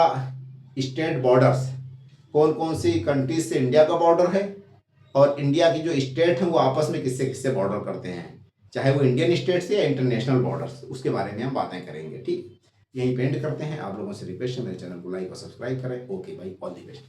स्टेट बॉर्डर्स, कौन कौन सी कंट्रीज से इंडिया का बॉर्डर है, और इंडिया की जो स्टेट है वो आपस में किससे किससे बॉर्डर करते हैं, चाहे वो इंडियन स्टेट से या इंटरनेशनल बॉर्डर्स, उसके बारे में हम बातें करेंगे, ठीक। यहीं पे एंड करते हैं। आप लोगों से रिक्वेस्ट है मेरे चैनल को लाइक और सब्सक्राइब करें। ओके भाई, ऑल द बेस्ट।